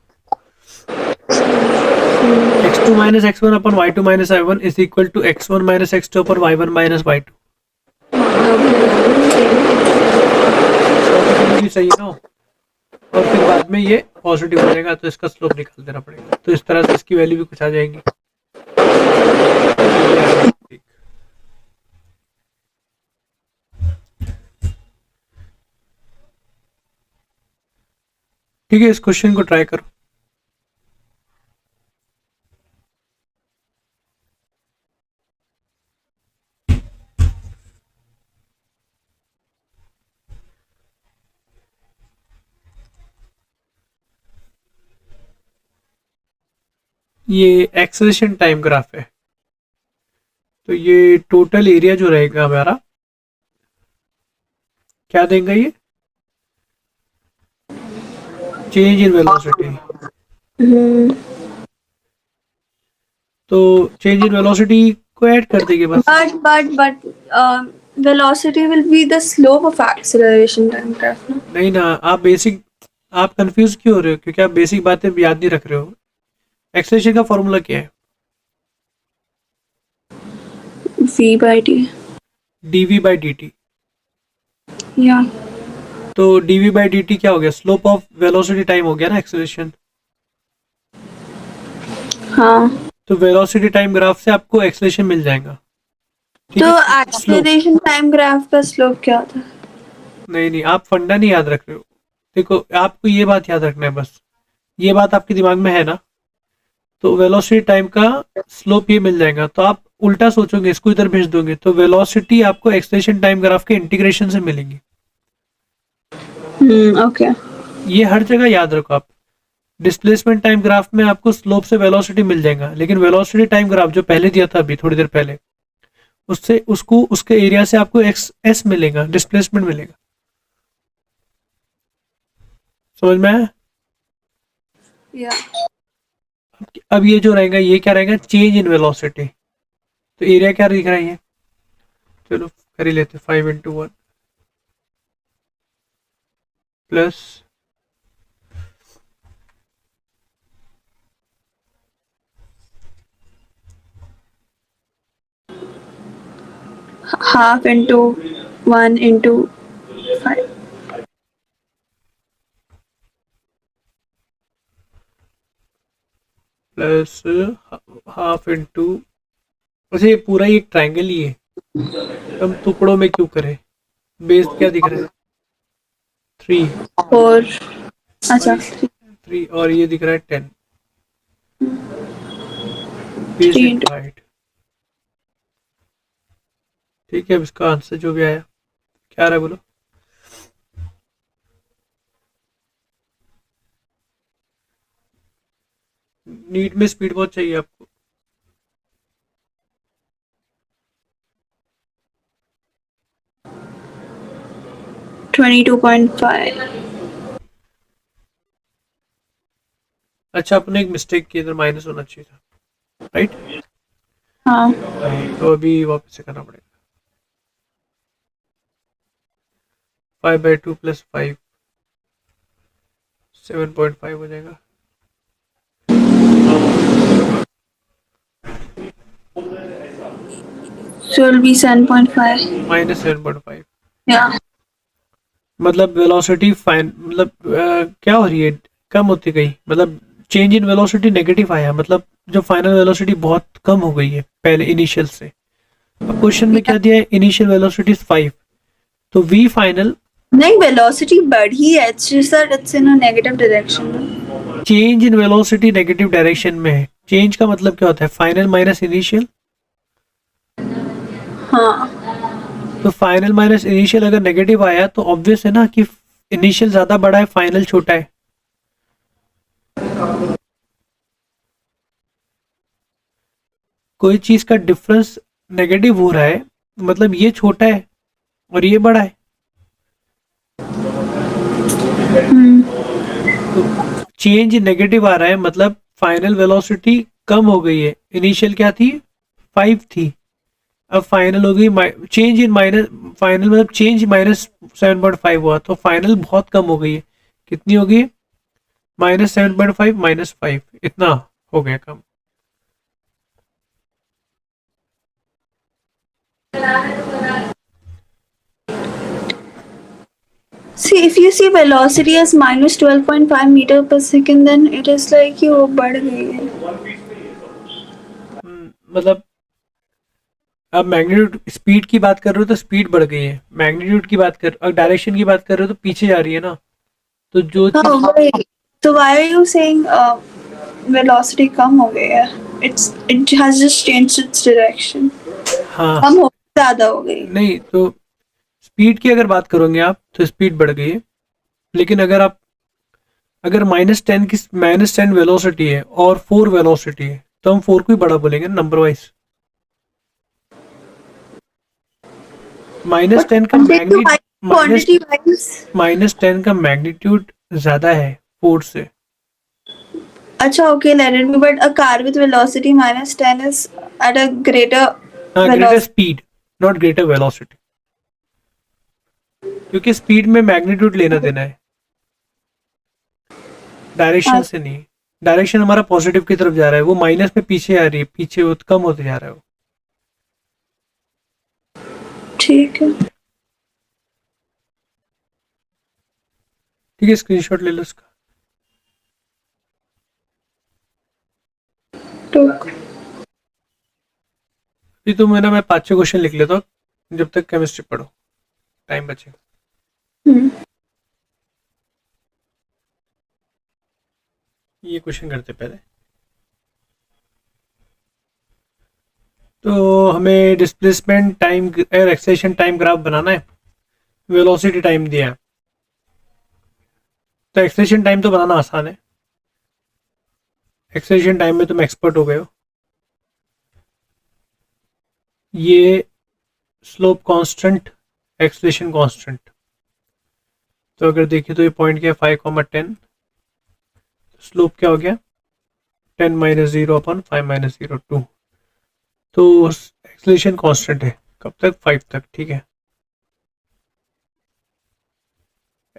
x2 minus x1 upon y2 minus y1 is equal to x1 minus x2 पर y1 माइनस y2। भी सही ना, और फिर बाद में ये पॉजिटिव हो जाएगा, तो इसका स्लोप निकाल देना पड़ेगा, तो इस तरह से इसकी वैल्यू भी कुछ आ जाएगी। ठीक है, इस क्वेश्चन को ट्राई करो। ये एक्सेलरेशन टाइम ग्राफ है, तो ये टोटल एरिया जो रहेगा हमारा, क्या देंगे ये, चेंज इन वेलोसिटी। तो चेंज इन वेलोसिटी को ऐड कर देंगे बस।
But velocity will be the slope of acceleration time graph, no?
नहीं ना, आप कंफ्यूज क्यों हो रहे हो, क्योंकि आप बेसिक बातें याद नहीं रख रहे हो। एक्सेलरेशन का फॉर्मूला क्या है,
V by D.
dv by dt।
Yeah.
तो dv बाई dt क्या हो गया, स्लोप ऑफ वेलोसिटी टाइम हो गया ना, एक्सेलरेशन।
हाँ,
तो वेलोसिटी टाइम ग्राफ से आपको एक्सेलरेशन मिल जाएगा। ठीक
तो
है,
acceleration time graph का slope क्या होता है?
नहीं नहीं, आप फंडा नहीं याद रख रहे हो। देखो, आपको ये बात याद रखना है बस, ये बात आपके दिमाग में है ना, तो वेलोसिटी टाइम का स्लोप ये मिल जाएगा, तो आप उल्टा सोचोगे, इसको इधर भेज दोगे, तो वेलोसिटी आपको एक्सेलरेशन टाइम ग्राफ के इंटीग्रेशन से मिलेंगी।
Okay.
ये हर जगह याद रखो आप। डिस्प्लेसमेंट टाइम ग्राफ में आपको स्लोप से वेलोसिटी मिल जाएगा, लेकिन वेलोसिटी टाइम ग्राफ जो पहले दिया था अभी थोड़ी देर पहले, उससे उसको उसके एरिया से आपको एक्स एस मिलेगा, डिस्प्लेसमेंट मिलेगा। समझ में आया?
Yeah.
अब ये जो रहेगा, ये क्या रहेगा, चेंज इन वेलोसिटी। तो एरिया क्या दिख रहा है ये, चलो कर ही लेते, 5 × 1 plus
Half into 1 into 5.
Plus half into, वैसे ये पूरा ही एक ट्राइंगल ही है, हम टुकड़ों में क्यों करें। बेस क्या दिख रहा है, 3
और अच्छा
3, और ये दिख रहा है 10। Base
3
into height. ठीक है, अब इसका आंसर जो भी आया, क्या आ रहा है बोलो। नीट में स्पीड बहुत चाहिए आपको।
$22.5.
अच्छा, अपने एक मिस्टेक की, इधर माइनस होना चाहिए था, राइट।
हाँ,
तो अभी वापस से करना पड़ेगा। 5/2 + 5 7.5 हो जाएगा।
so it will be 7.5.
-7.5।
Yeah.
मतलब वेलोसिटी फाइन, मतलब क्या हो रही है, कम होती गई, मतलब चेंज इन वेलोसिटी नेगेटिव आया, मतलब जो फाइनल वेलोसिटी बहुत कम हो गई है पहले इनिशियल से, अब क्वेश्चन में क्या दिया है, इनिशियल वेलोसिटी इज 5, तो v फाइनल,
नहीं, वेलोसिटी बढ़ी है, it's just that it's in a negative direction.
Change in velocity negative direction में है। चेंज का मतलब क्या होता है, फाइनल माइनस इनिशियल।
हाँ,
तो फाइनल माइनस इनिशियल अगर नेगेटिव आया तो ऑब्वियस है ना कि इनिशियल ज्यादा बड़ा है, फाइनल छोटा है। कोई चीज का डिफरेंस नेगेटिव हो रहा है मतलब ये छोटा है और ये बड़ा है। तो चेंज नेगेटिव आ रहा है मतलब फाइनल वेलोसिटी कम हो गई है। इनिशियल क्या थी, 5 थी, अब फाइनल हो गई चेंज इन माइनस, फाइनल मतलब चेंज -7.5 हुआ, तो फाइनल बहुत कम हो गई है। कितनी हो गई, -7.5 -5, इतना हो गया कम।
see if you see velocity as -12.5 meter per second, then it is like कि वो बढ़ गई है।
मतलब अब मैग्नीट्यूड स्पीड की बात कर रहे हो तो स्पीड बढ़ गई है, मैग्नीट्यूड की बात कर, और डायरेक्शन की बात कर रहे हो तो पीछे जा रही है ना। तो जो
हाँ,
चीज,
वही। तो why are you saying velocity कम हो गई है? It has just changed its direction।
हाँ
कम हो, ज्यादा हो गई।
नहीं, तो स्पीड की अगर बात करोगे आप तो स्पीड बढ़ गई है, लेकिन अगर -10 वेलोसिटी है और 4 वेलोसिटी है तो हम 4 को ही बड़ा बोलेंगे नंबर वाइज।
But
-10 का
quantity
मैग्नी
wise,
minus
quantity wise,
-10 का मैग्नीट्यूड ज्यादा है 4 से।
अच्छा, okay, let it be, but a car with velocity -10 is at a greater
हाँ, greater
velocity।
Speed, not greater velocity, क्योंकि स्पीड में मैग्नीट्यूड लेना देना है, डायरेक्शन से नहीं। डायरेक्शन हमारा पॉजिटिव की तरफ जा रहा है, वो माइनस में पीछे आ रही है, पीछे कम होते जा रहा है वो।
ठीक है।
ठीक है, स्क्रीनशॉट ले लो इसका।
तो
अभी तो मैं 5-6 क्वेश्चन लिख लेता हूँ जब तक केमिस्ट्री पढ़ो, टाइम बचेगा। ये क्वेश्चन करते पहले। तो हमें डिस्प्लेसमेंट टाइम और एक्सेलेरेशन टाइम ग्राफ बनाना है, वेलोसिटी टाइम दिया है, तो एक्सेलेरेशन टाइम तो बनाना आसान है। एक्सेलेरेशन टाइम में तुम एक्सपर्ट हो गए हो। ये स्लोप कांस्टेंट, एक्सेलेरेशन कांस्टेंट, तो अगर देखिए तो ये पॉइंट क्या है 5,10, स्लोप क्या हो गया 10 - 0 अपॉन 5 - 0 2, तो एक्सेलेरेशन कांस्टेंट है कब तक, 5 तक। ठीक है,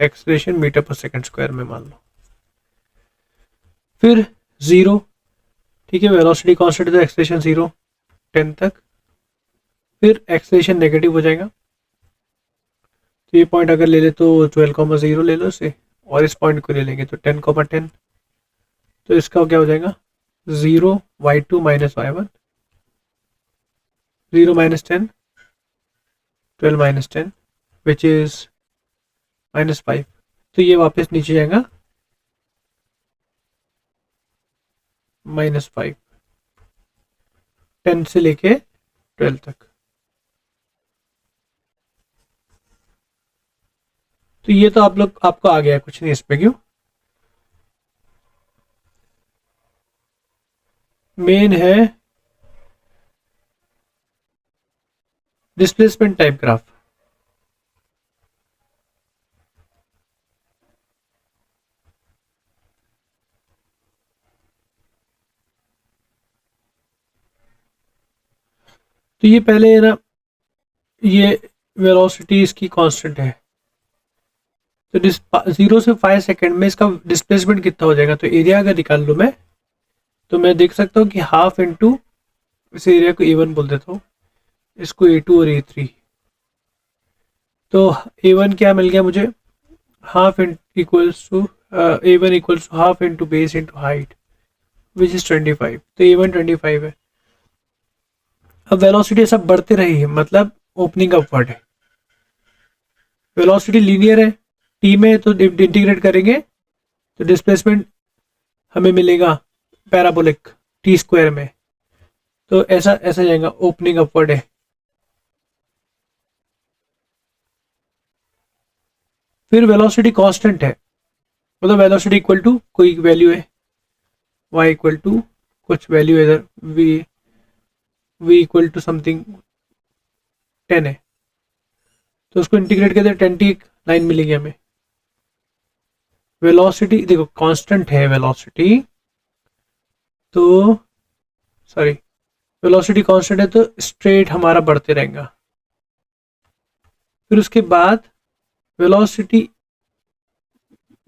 एक्सेलेरेशन मीटर पर सेकंड स्क्वायर में मान लो, फिर 0। ठीक है, वेलोसिटी कांस्टेंट तो एक्सेलेरेशन 0 10 तक, फिर एक्सेलेरेशन नेगेटिव हो जाएगा। तो ये पॉइंट अगर ले ले तो 12,0 ले लो इसे, और इस पॉइंट को ले लेंगे तो 10,10, तो इसका क्या हो जाएगा 0 y2 - y1, 0 - 10 12 - 10 विच इज -5, तो ये वापस नीचे जाएगा -5, 10 से लेके 12 तक। तो ये तो आपको आ गया, कुछ नहीं इस पे, क्यों मेन है डिस्प्लेसमेंट टाइप ग्राफ। तो ये पहले है ना, ये वेलोसिटी इसकी कांस्टेंट है, तो 0 से 5 सेकेंड में इसका डिस्प्लेसमेंट कितना हो जाएगा, तो एरिया अगर निकाल लूँ मैं, तो मैं देख सकता हूँ कि हाफ इंटू, इस एरिया को A1 बोल देता हूँ, इसको A2 और A3, तो A1 क्या मिल गया मुझे, half equals to A1 equals to half into base into height which is 25, तो A1 25 है। अब वेलोसिटी सब बढ़ते रही है, मतलब ओपनिंग अपवर्ड है। वेलोसिटी लीनियर है, टी में तो इंटीग्रेट करेंगे तो डिस्प्लेसमेंट हमें मिलेगा पैराबोलिक टी स्क्वायर में, तो ऐसा ऐसा जाएगा, ओपनिंग अपवर्ड है। फिर वेलोसिटी कांस्टेंट है, मतलब वेलोसिटी इक्वल टू कोई वैल्यू है, y इक्वल टू कुछ वैल्यू है इधर, v इक्वल टू समथिंग 10 है, तो उसको इंटीग्रेट करते 10 की एक लाइन मिलेगी हमें। वेलोसिटी देखो कांस्टेंट है वेलोसिटी, तो सॉरी वेलोसिटी कांस्टेंट है तो स्ट्रेट हमारा बढ़ते रहेगा। फिर उसके बाद वेलोसिटी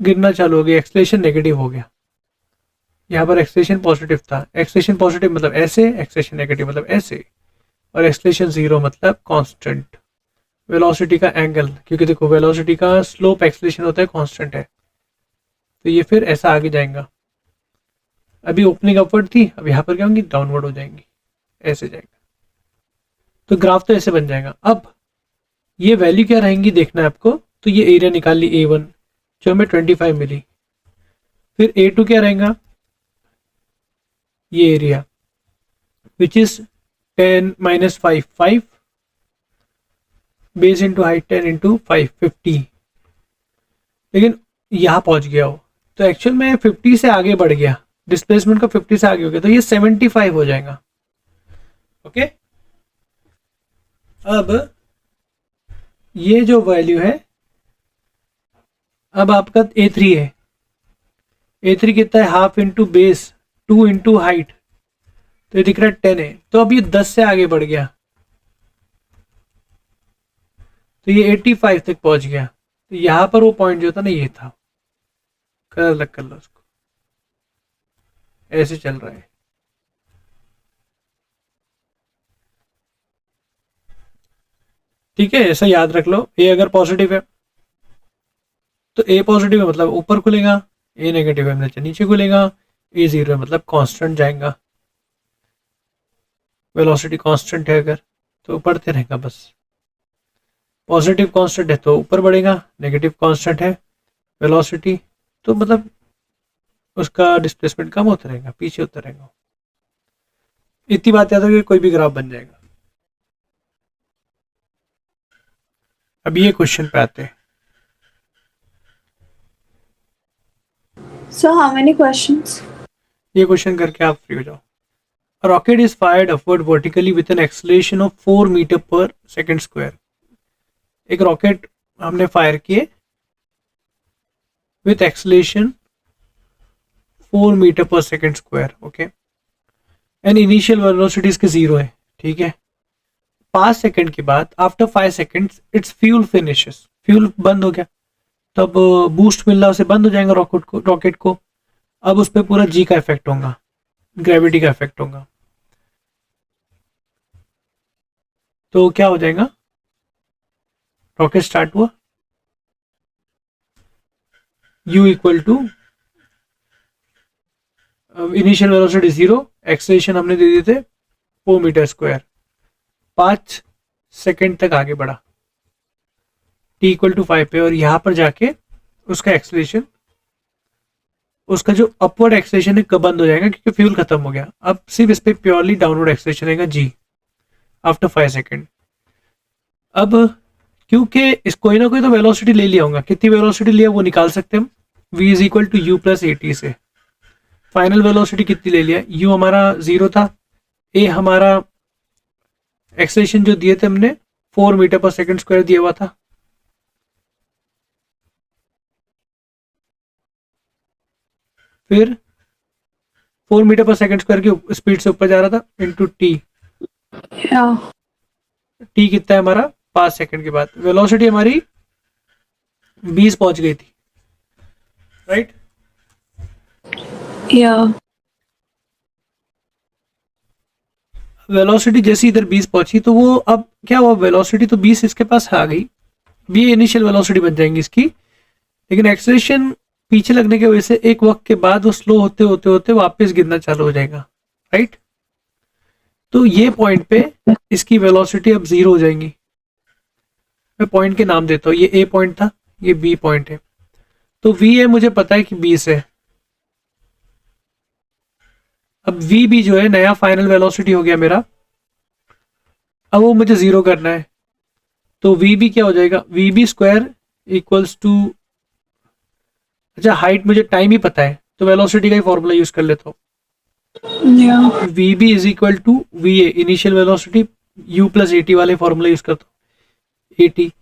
गिरना चालू हो गया, एक्सलेशन नेगेटिव हो गया। यहाँ पर एक्सलेशन पॉजिटिव था, एक्सलेशन पॉजिटिव मतलब ऐसे, एक्सलेशन नेगेटिव मतलब ऐसे, और एक्सलेशन जीरो मतलब कांस्टेंट। वेलोसिटी का एंगल, क्योंकि देखो वेलोसिटी का स्लोप एक्सलेशन होता है कांस्टेंट है, तो ये फिर ऐसा आगे जाएगा। अभी ओपनिंग अपवर्ड थी, अब यहाँ पर क्या होंगी, डाउनवर्ड हो जाएंगी, ऐसे जाएगा। तो ग्राफ तो ऐसे बन जाएगा। अब ये वैल्यू क्या रहेंगी देखना है आपको, तो ये एरिया निकाल ली A1 जो हमें 25 मिली। फिर A2 क्या रहेगा, ये area which is 10 minus 5 base into height 10 into 5 50, लेकिन यहाँ पहुंच गया हो तो एक्चुअल में 50 से आगे बढ़ गया, डिस्प्लेसमेंट का 50 से आगे हो गया, तो ये 75 हो जाएगा। ओके, अब ये जो वैल्यू है, अब आपका A3 है, A3 कितना है, half into base 2 into height, तो ये दिख रहा है 10 है, तो अब ये 10 से आगे बढ़ गया, तो ये 85 तक पहुंच गया। तो यहां पर वो पॉइंट जो था ना, ये था, कलर अलग कर लो उसको, ऐसे चल रहा है। ठीक है, ऐसा याद रख लो। ए अगर पॉजिटिव है तो ए पॉजिटिव है मतलब ऊपर खुलेगा, ए नेगेटिव है मतलब नीचे खुलेगा, ए जीरो है मतलब कांस्टेंट जाएगा। वेलोसिटी कांस्टेंट है अगर तो बढ़ते रहेगा बस, पॉजिटिव कांस्टेंट है तो ऊपर बढ़ेगा, नेगेटिव कांस्टेंट है वेलोसिटी तो मतलब उसका डिस्प्लेसमेंट कम होता रहेगा, पीछे होता रहेगा। इतनी बात याद रखिए, कोई भी ग्राफ बन जाएगा। अब ये क्वेश्चन पे आते हैं।
So how many questions?
ये क्वेश्चन करके आप फ्री हो जाओ। Rocket is fired upward vertically with an acceleration of 4 metre per second square. एक रॉकेट हमने फायर किए with acceleration 4 metre per second square, okay, and initial velocity इसके zero है, ठीक है। 5 सेकंड के बाद after 5 seconds its fuel finishes, fuel बंद हो गया, तब बूस्ट मिलना उसे बंद हो जाएगा रॉकेट को। अब उस पर पूरा जी का इफेक्ट होगा, ग्रेविटी का इफेक्ट होगा, तो क्या हो जाएगा, रॉकेट स्टार्ट हुआ, u equal to initial velocity zero, acceleration हमने दे दिए थे 4 मीटर स्क्वायर, 5 सेकंड तक आगे बढ़ा, t इक्वल टू 5 पे, और यहां पर जाके उसका एक्सेलरेशन, उसका जो अपवर्ड एक्सेलरेशन है कब बंद हो जाएगा, क्योंकि फ्यूल खत्म हो गया। अब सिर्फ इस पे प्योरली डाउनवर्ड एक्सेलरेशन रहेगा g आफ्टर 5 सेकंड। अब क्योंकि इस कोई ना कोई तो वेलोसिटी ले लिया होगा, कितनी वेलोसिटी लिया वो निकाल सकते हैं हम, v is equal to U plus A T से। फाइनल वेलोसिटी कितनी ले लिया, u हमारा जीरो था, a हमारा एक्सेलरेशन जो दिए थे हमने 4 मीटर पर सेकंड स्क्वायर दिया हुआ था, फिर 4 मीटर पर सेकंड स्क्वायर की स्पीड से ऊपर जा रहा था इंटू टी,
Yeah.
टी कितना है हमारा 5 सेकंड के बाद, वेलोसिटी हमारी 20 पहुंच गई थी, राइट।
Yeah.
वेलोसिटी जैसी इधर 20 पहुंची तो वो अब क्या हुआ, वेलोसिटी तो 20 इसके पास आ गई, ये इनिशियल वेलोसिटी बन जाएंगी इसकी, लेकिन एक्सेलरेशन पीछे लगने की वजह से एक वक्त के बाद वो स्लो होते होते होते वापस गिरना चालू हो जाएगा, राइट। तो ये पॉइंट पे इसकी वेलोसिटी अब 0 हो जाएंगी। मैं पॉइंट के नाम देता हूँ, ये ए पॉइंट था, ये बी पॉइंट है। तो वी ए मुझे पता है कि 20 है। अब वी बी जो है नया फाइनल वेलोसिटी हो गया मेरा, अब वो मुझे 0 करना है। तो वी बी क्या हो जाएगा, V B square equals to, अच्छा हाइट मुझे टाइम ही पता है तो वेलोसिटी का ही फॉर्मूला यूज कर लेता हूँ।
Yeah.
V B is equal to V A initial velocity U plus A T वाले फॉर्मूला यूज करता हूँ, ए टी।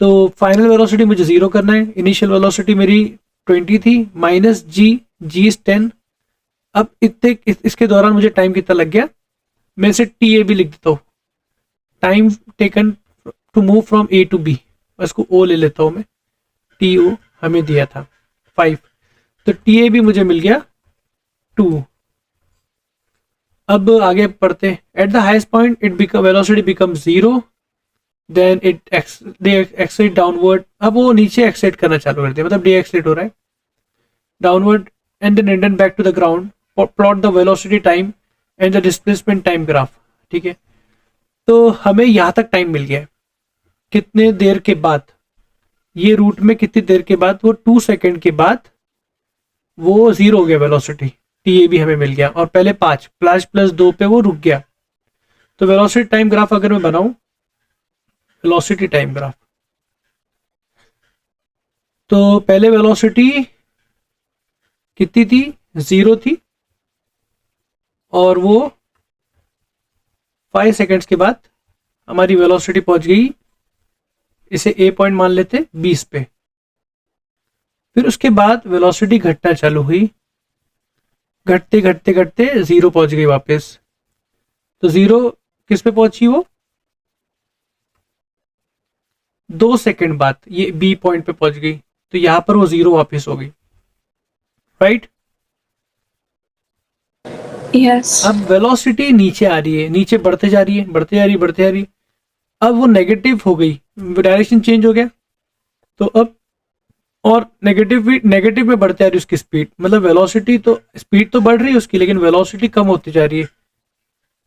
तो फाइनल वेलोसिटी मुझे 0 करना है, इनिशियल वेलोसिटी मेरी 20 थी, माइनस जी, जी इज 10। अब इसके दौरान मुझे टाइम कितना लग गया, मैं इसे टी ए भी लिख देता हूँ, time taken to move from A to B, इसको ओ ले लेता हूँ मैं, टी ओ हमें दिया था 5, तो टी ए भी मुझे मिल गया 2। अब आगे पढ़ते हैं, at the highest point it velocity become 0, then it exits downward. अब वो नीचे एक्सेट करना चालू कर दिया, मतलब डी एक्सेट हो रहा है downward, and then return back to the ground, plot the velocity time and the displacement time graph. ठीक है, तो हमें यहाँ तक टाइम मिल गया है, कितने देर के बाद, ये रूट में कितनी देर के बाद, वो 2 सेकेंड के बाद वो 0 हो गया वेलोसिटी, टी ए भी हमें मिल गया, और पहले 5 प्लस 2 पे वो रुक गया। तो वेलोसिटी टाइम ग्राफ अगर मैं बनाऊं, वेलोसिटी टाइम ग्राफ, तो पहले वेलोसिटी कितनी थी, 0 थी, और वो 5 सेकेंड्स के बाद हमारी वेलोसिटी पहुंच गई, इसे ए पॉइंट मान लेते 20 पे। फिर उसके बाद वेलोसिटी घटना चालू हुई, घटते घटते घटते 0 पहुंच गई वापस। तो 0 किस पे पहुंची, वो 2 सेकेंड बाद ये बी पॉइंट पे पहुंच गई, तो यहां पर वो 0 वापस हो गई, राइट।
Yes.
अब वेलोसिटी नीचे आ रही है, नीचे बढ़ते जा रही है, बढ़ते जा रही है, बढ़ते जा रही है, अब वो नेगेटिव हो गई, डायरेक्शन चेंज हो गया। तो अब और नेगेटिव में बढ़ते आ रही है उसकी स्पीड, मतलब वेलोसिटी तो, स्पीड तो बढ़ रही है उसकी, लेकिन वेलोसिटी कम होती जा रही है,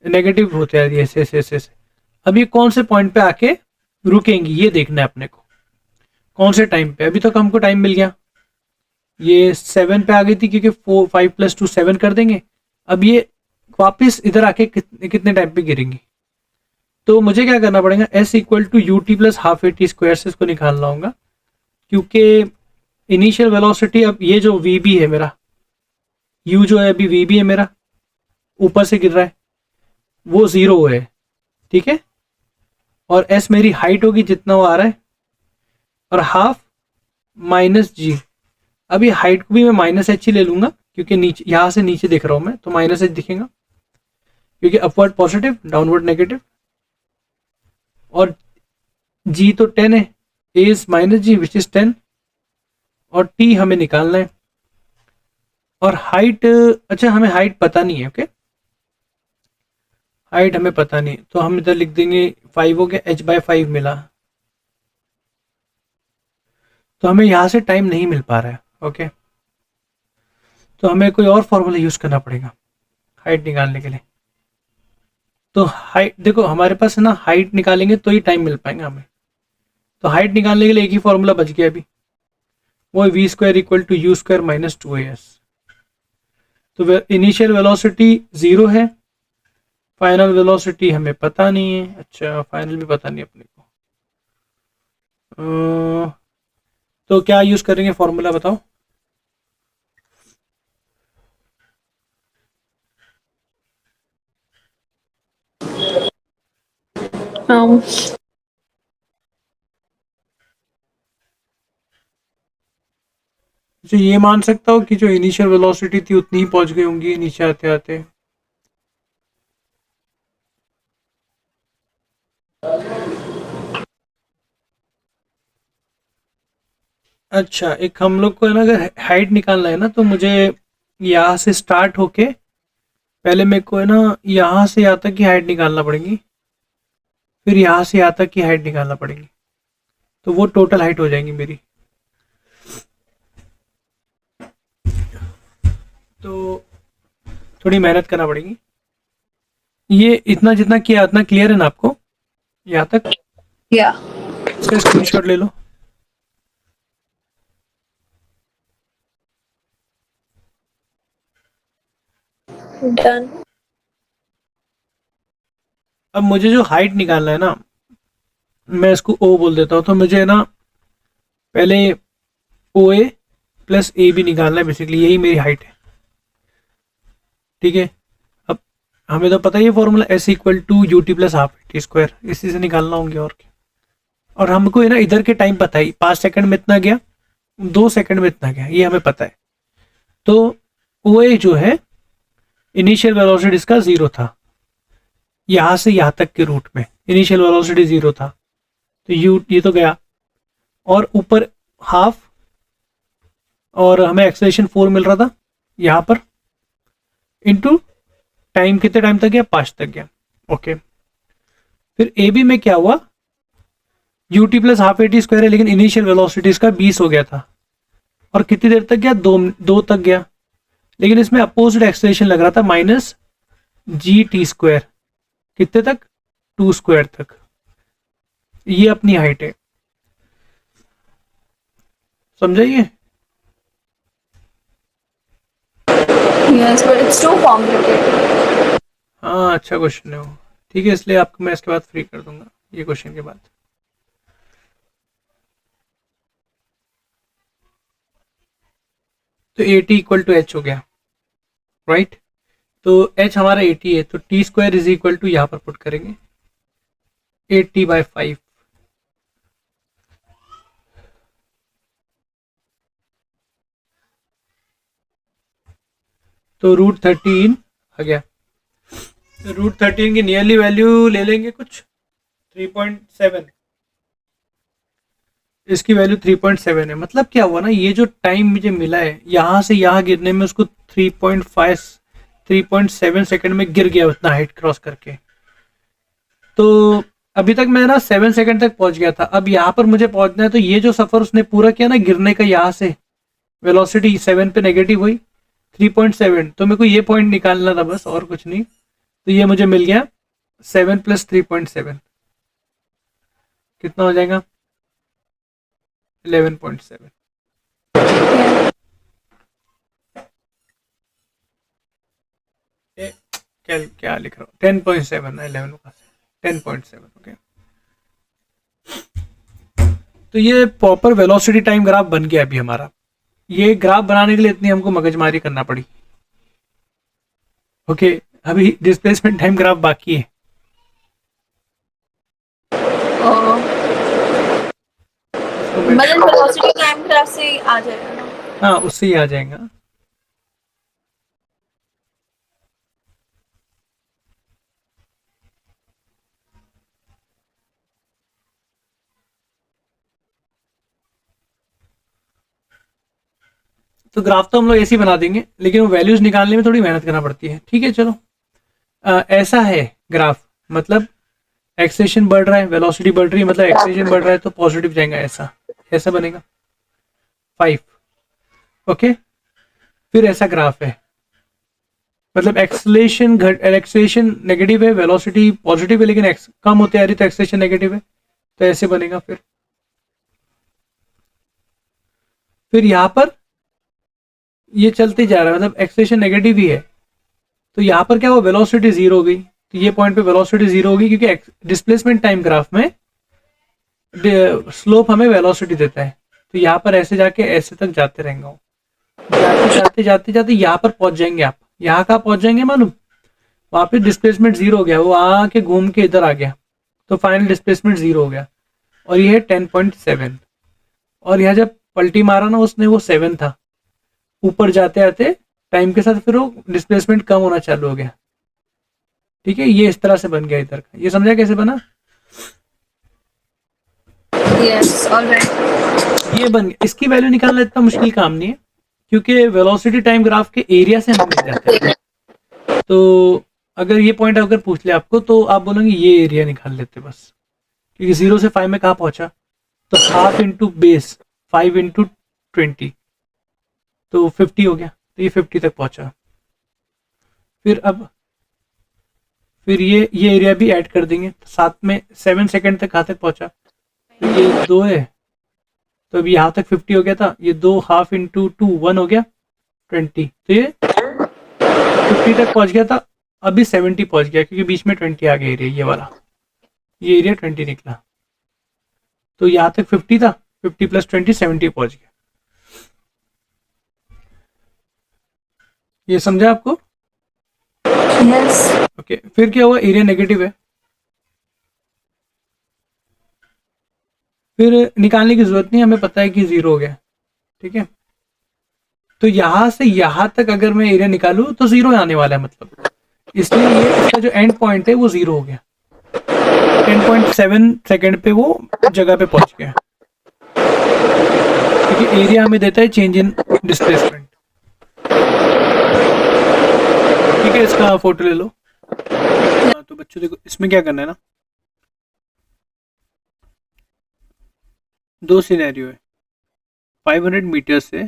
नेगेटिव होते आ रही है, ऐसे ऐसे ऐसे ऐसे। अब ये कौन से पॉइंट पे आके रुकेंगी ये देखना है अपने को, कौन से टाइम पे। अभी तक हमको टाइम मिल गया, ये 7 पे आ गई थी क्योंकि 5 + 2 7 कर देंगे। अब ये वापस इधर आके कितने टाइम पे गिरेंगी, तो मुझे क्या करना पड़ेगा, S equal to U T plus half A T square से इसको निकालना होगा, क्योंकि इनिशियल वेलोसिटी, अब ये जो वी बी है मेरा, यू जो है अभी वी बी है मेरा, ऊपर से गिर रहा है, वो 0 है, ठीक है, और एस मेरी हाइट होगी जितना वो आ रहा है, और हाफ माइनस जी। अभी हाइट को भी मैं माइनस एच ही ले लूंगा, क्योंकि नीचे यहां से नीचे दिख रहा हूं मैं, तो माइनस एच दिखेगा, क्योंकि अपवर्ड पॉजिटिव डाउनवर्ड नेगेटिव, और जी तो 10 है, A is minus G which is 10, और टी हमें निकालना है, और हाइट, अच्छा हमें हाइट पता नहीं है, ओके, हाइट हमें पता नहीं, तो हम इधर लिख देंगे 5 हो गया, h/5 मिला, तो हमें यहां से टाइम नहीं मिल पा रहा है, ओके, तो हमें कोई और फॉर्मूला यूज करना पड़ेगा हाइट निकालने के लिए। तो हाइट देखो हमारे पास है ना, हाइट निकालेंगे तो ही टाइम मिल पाएगा हमें, तो हाइट निकालने के लिए एक ही फॉर्मूला बच गया अभी, वो V square equal to U square minus 2as। तो इनिशियल वेलोसिटी 0 है, फाइनल वेलोसिटी हमें पता नहीं है, अच्छा फाइनल भी पता नहीं अपने को, तो क्या यूज करेंगे फॉर्मूला बताओ।
Um,
जो ये मान सकता हूँ कि जो इनिशियल वेलोसिटी थी उतनी ही पहुंच गई होंगी नीचे आते आते। अच्छा एक हम लोग को है ना, अगर हाइट निकालना है ना, तो मुझे यहाँ से स्टार्ट होके पहले मेरे को है ना यहाँ से यहाँ तक की हाइट निकालना पड़ेगी, फिर यहाँ से यहाँ तक की हाइट निकालना पड़ेगी, तो वो टोटल हाइट हो जाएंगी मेरी। तो थोड़ी मेहनत करना पड़ेगी। ये इतना जितना किया उतना क्लियर है ना आपको यहाँ तक?
Yeah.
इसका स्क्रीनशॉट ले लो।
Done.
अब मुझे जो हाइट निकालना है ना, मैं इसको ओ बोल देता हूँ, तो मुझे ना पहले ओ ए प्लस ए बी निकालना है, बेसिकली यही मेरी हाइट है। ठीक है, अब हमें तो पता ही है formula S equal to U T plus half T square, इसी से निकालना होंगे और क्या। और हमको है ना इधर के टाइम पता है, 5 सेकंड में इतना गया, 2 सेकंड में इतना गया, ये हमें पता है। तो ओ ए जो है इनिशियल वेलोसिटी इसका 0 था, यहाँ से यहाँ तक के रूट में इनिशियल वेलोसिटी 0 था, तो यू ये तो गया, और ऊपर हाफ, और हमें एक्सेलरेशन 4 मिल रहा था यहाँ पर, इनटू टाइम, कितने टाइम तक गया, 5 तक गया। ओके, फिर ए बी में क्या हुआ, you T plus half A T square है, लेकिन इनिशियल वेलोसिटी इसका 20 हो गया था, और कितनी देर तक गया, 2 तक गया, लेकिन इसमें अपोजिट एक्सेलरेशन लग रहा था माइनस जी टी स्क्वायर, कितने तक, 2 स्क्वायर तक। ये अपनी हाइट है, समझाइए।
Yes, but it's too complicated.
हाँ, अच्छा क्वेश्चन है वो। ठीक है, इसलिए आपको मैं इसके बाद फ्री कर दूंगा, ये क्वेश्चन के बाद। तो A T equal to H हो गया, राइट। तो एच हमारा 80 है, तो T square is equal to यहाँ पर पुट करेंगे 80/5, तो √13 आ गया। तो √13 की नियरली वैल्यू ले लेंगे कुछ 3.7, इसकी वैल्यू 3.7 है। मतलब क्या हुआ ना, ये जो टाइम मुझे मिला है यहाँ से यहाँ गिरने में, उसको 3.7 सेकंड में गिर गया उतना हाइट क्रॉस करके। तो अभी तक मैं ना 7 सेकंड तक पहुंच गया था, अब यहाँ पर मुझे पहुंचना है, तो ये जो सफर उसने पूरा किया ना गिरने का, यहाँ से वेलोसिटी 7 पे नेगेटिव हुई 3.7, तो मेरे को ये पॉइंट निकालना था बस, और कुछ नहीं। तो ये मुझे मिल गया 7 + 3.7, कितना हो जाएगा, 11.7। क्या लिख रहा हूँ, 10.7, 11 का 10.7। ओके, तो ये प्रॉपर वेलोसिटी टाइम ग्राफ बन गया अभी हमारा। ये ग्राफ बनाने के लिए इतनी हमको मगजमारी करना पड़ी। ओके, अभी डिस्प्लेसमेंट टाइम ग्राफ बाकी है।
मतलब वेलोसिटी टाइम ग्राफ से आ जाएगा ना?
हाँ, उससे ही आ जाएगा। तो ग्राफ तो हम लोग ऐसे ही बना देंगे, लेकिन वो वैल्यूज निकालने में थोड़ी मेहनत करना पड़ती है। ठीक है, चलो। ऐसा है ग्राफ, मतलब एक्सेलेरेशन बढ़ रहा है, वेलोसिटी बढ़ रही है, मतलब एक्सेलेरेशन बढ़ रहा है तो पॉजिटिव जाएगा, ऐसा ऐसा बनेगा 5। ओके, फिर ऐसा ग्राफ है, मतलब एक्सेलेरेशन नेगेटिव है, वेलोसिटी पॉजिटिव है, लेकिन कम होते आ रही तो एक्सेलेरेशन नेगेटिव है, तो ऐसे बनेगा। फिर यहाँ पर ये चलते जा रहा है, मतलब एक्सेलेरेशन नेगेटिव ही है, तो यहाँ पर क्या हुआ, वेलोसिटी 0 हो गई। तो ये पॉइंट पे वेलोसिटी 0 होगी, क्योंकि डिस्प्लेसमेंट टाइम ग्राफ में स्लोप हमें वेलोसिटी देता है। तो यहाँ पर ऐसे जाके ऐसे तक जाते रहेंगे, जाते जाते जाते यहाँ पर पहुंच जाएंगे। आप यहाँ कहाँ पहुंच जाएंगे मालूम, वहां पे डिस्प्लेसमेंट 0 हो गया, वो आके घूम के इधर आ गया, तो फाइनल डिस्प्लेसमेंट 0 हो गया, और ये है 10.7। और यहाँ जब पलटी मारा ना उसने, वो 7 था, ऊपर जाते आते टाइम के साथ फिर वो डिस्प्लेसमेंट कम होना चालू हो गया। ठीक है, ये इस तरह से बन गया इधर का। ये समझा कैसे बना?
Yes, alright.
ये बन गया। इसकी वैल्यू निकालना इतना मुश्किल काम नहीं है, क्योंकि वेलोसिटी टाइम ग्राफ के एरिया से हम मिल जाते हैं। तो अगर ये पॉइंट अगर पूछ ले आपको, तो आप बोलेंगे ये एरिया निकाल लेते बस, क्योंकि 0 से 5 में कहाँ पहुंचा, तो हाफ इंटू बेस 5 इंटू 20, तो 50 हो गया, तो ये 50 तक पहुंचा। फिर ये एरिया भी ऐड कर देंगे, तो साथ में 7 सेकेंड तक कहाँ तक पहुंचा, तो ये 2 है, तो अभी यहाँ तक 50 हो गया था, ये 2 हाफ इंटू 2 1 हो गया 20, तो ये 50 तक पहुंच गया था, अभी 70 पहुंच गया क्योंकि बीच में 20 आ गया एरिया, ये वाला ये एरिया 20 निकला, तो यहाँ तक 50 था, 50 प्लस 20 70 पहुंच गया। ये समझा आपको?
Yes.
ओके, फिर क्या हुआ, एरिया नेगेटिव है, फिर निकालने की जरूरत नहीं, हमें पता है कि 0 हो गया, ठीक है। तो यहां से यहां तक अगर मैं एरिया निकालूं तो 0 आने वाला है, मतलब इसलिए ये इसका जो एंड पॉइंट है वो 0 हो गया, 10.7 सेकेंड पे वो जगह पे पहुंच गया, क्योंकि एरिया हमें देता है चेंज इन डिस्प्लेसमेंट। ठीक है, इसका फोटो ले लो। हाँ, तो बच्चों देखो इसमें क्या करना है ना, 2 सिनेरियो है, 500 मीटर से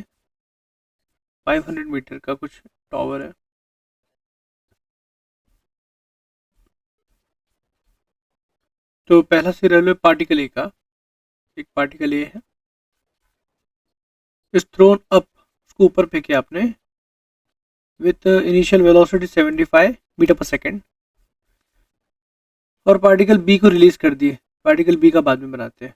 500 मीटर का कुछ टावर है, तो पहला सिनेरियो पार्टिकल ए का, एक पार्टिकल ए है, इस थ्रोन अप, उसको ऊपर फेंके आपने with initial velocity 75 metre per second, और पार्टिकल बी को रिलीज कर दिए, पार्टिकल बी का बाद में बनाते हैं।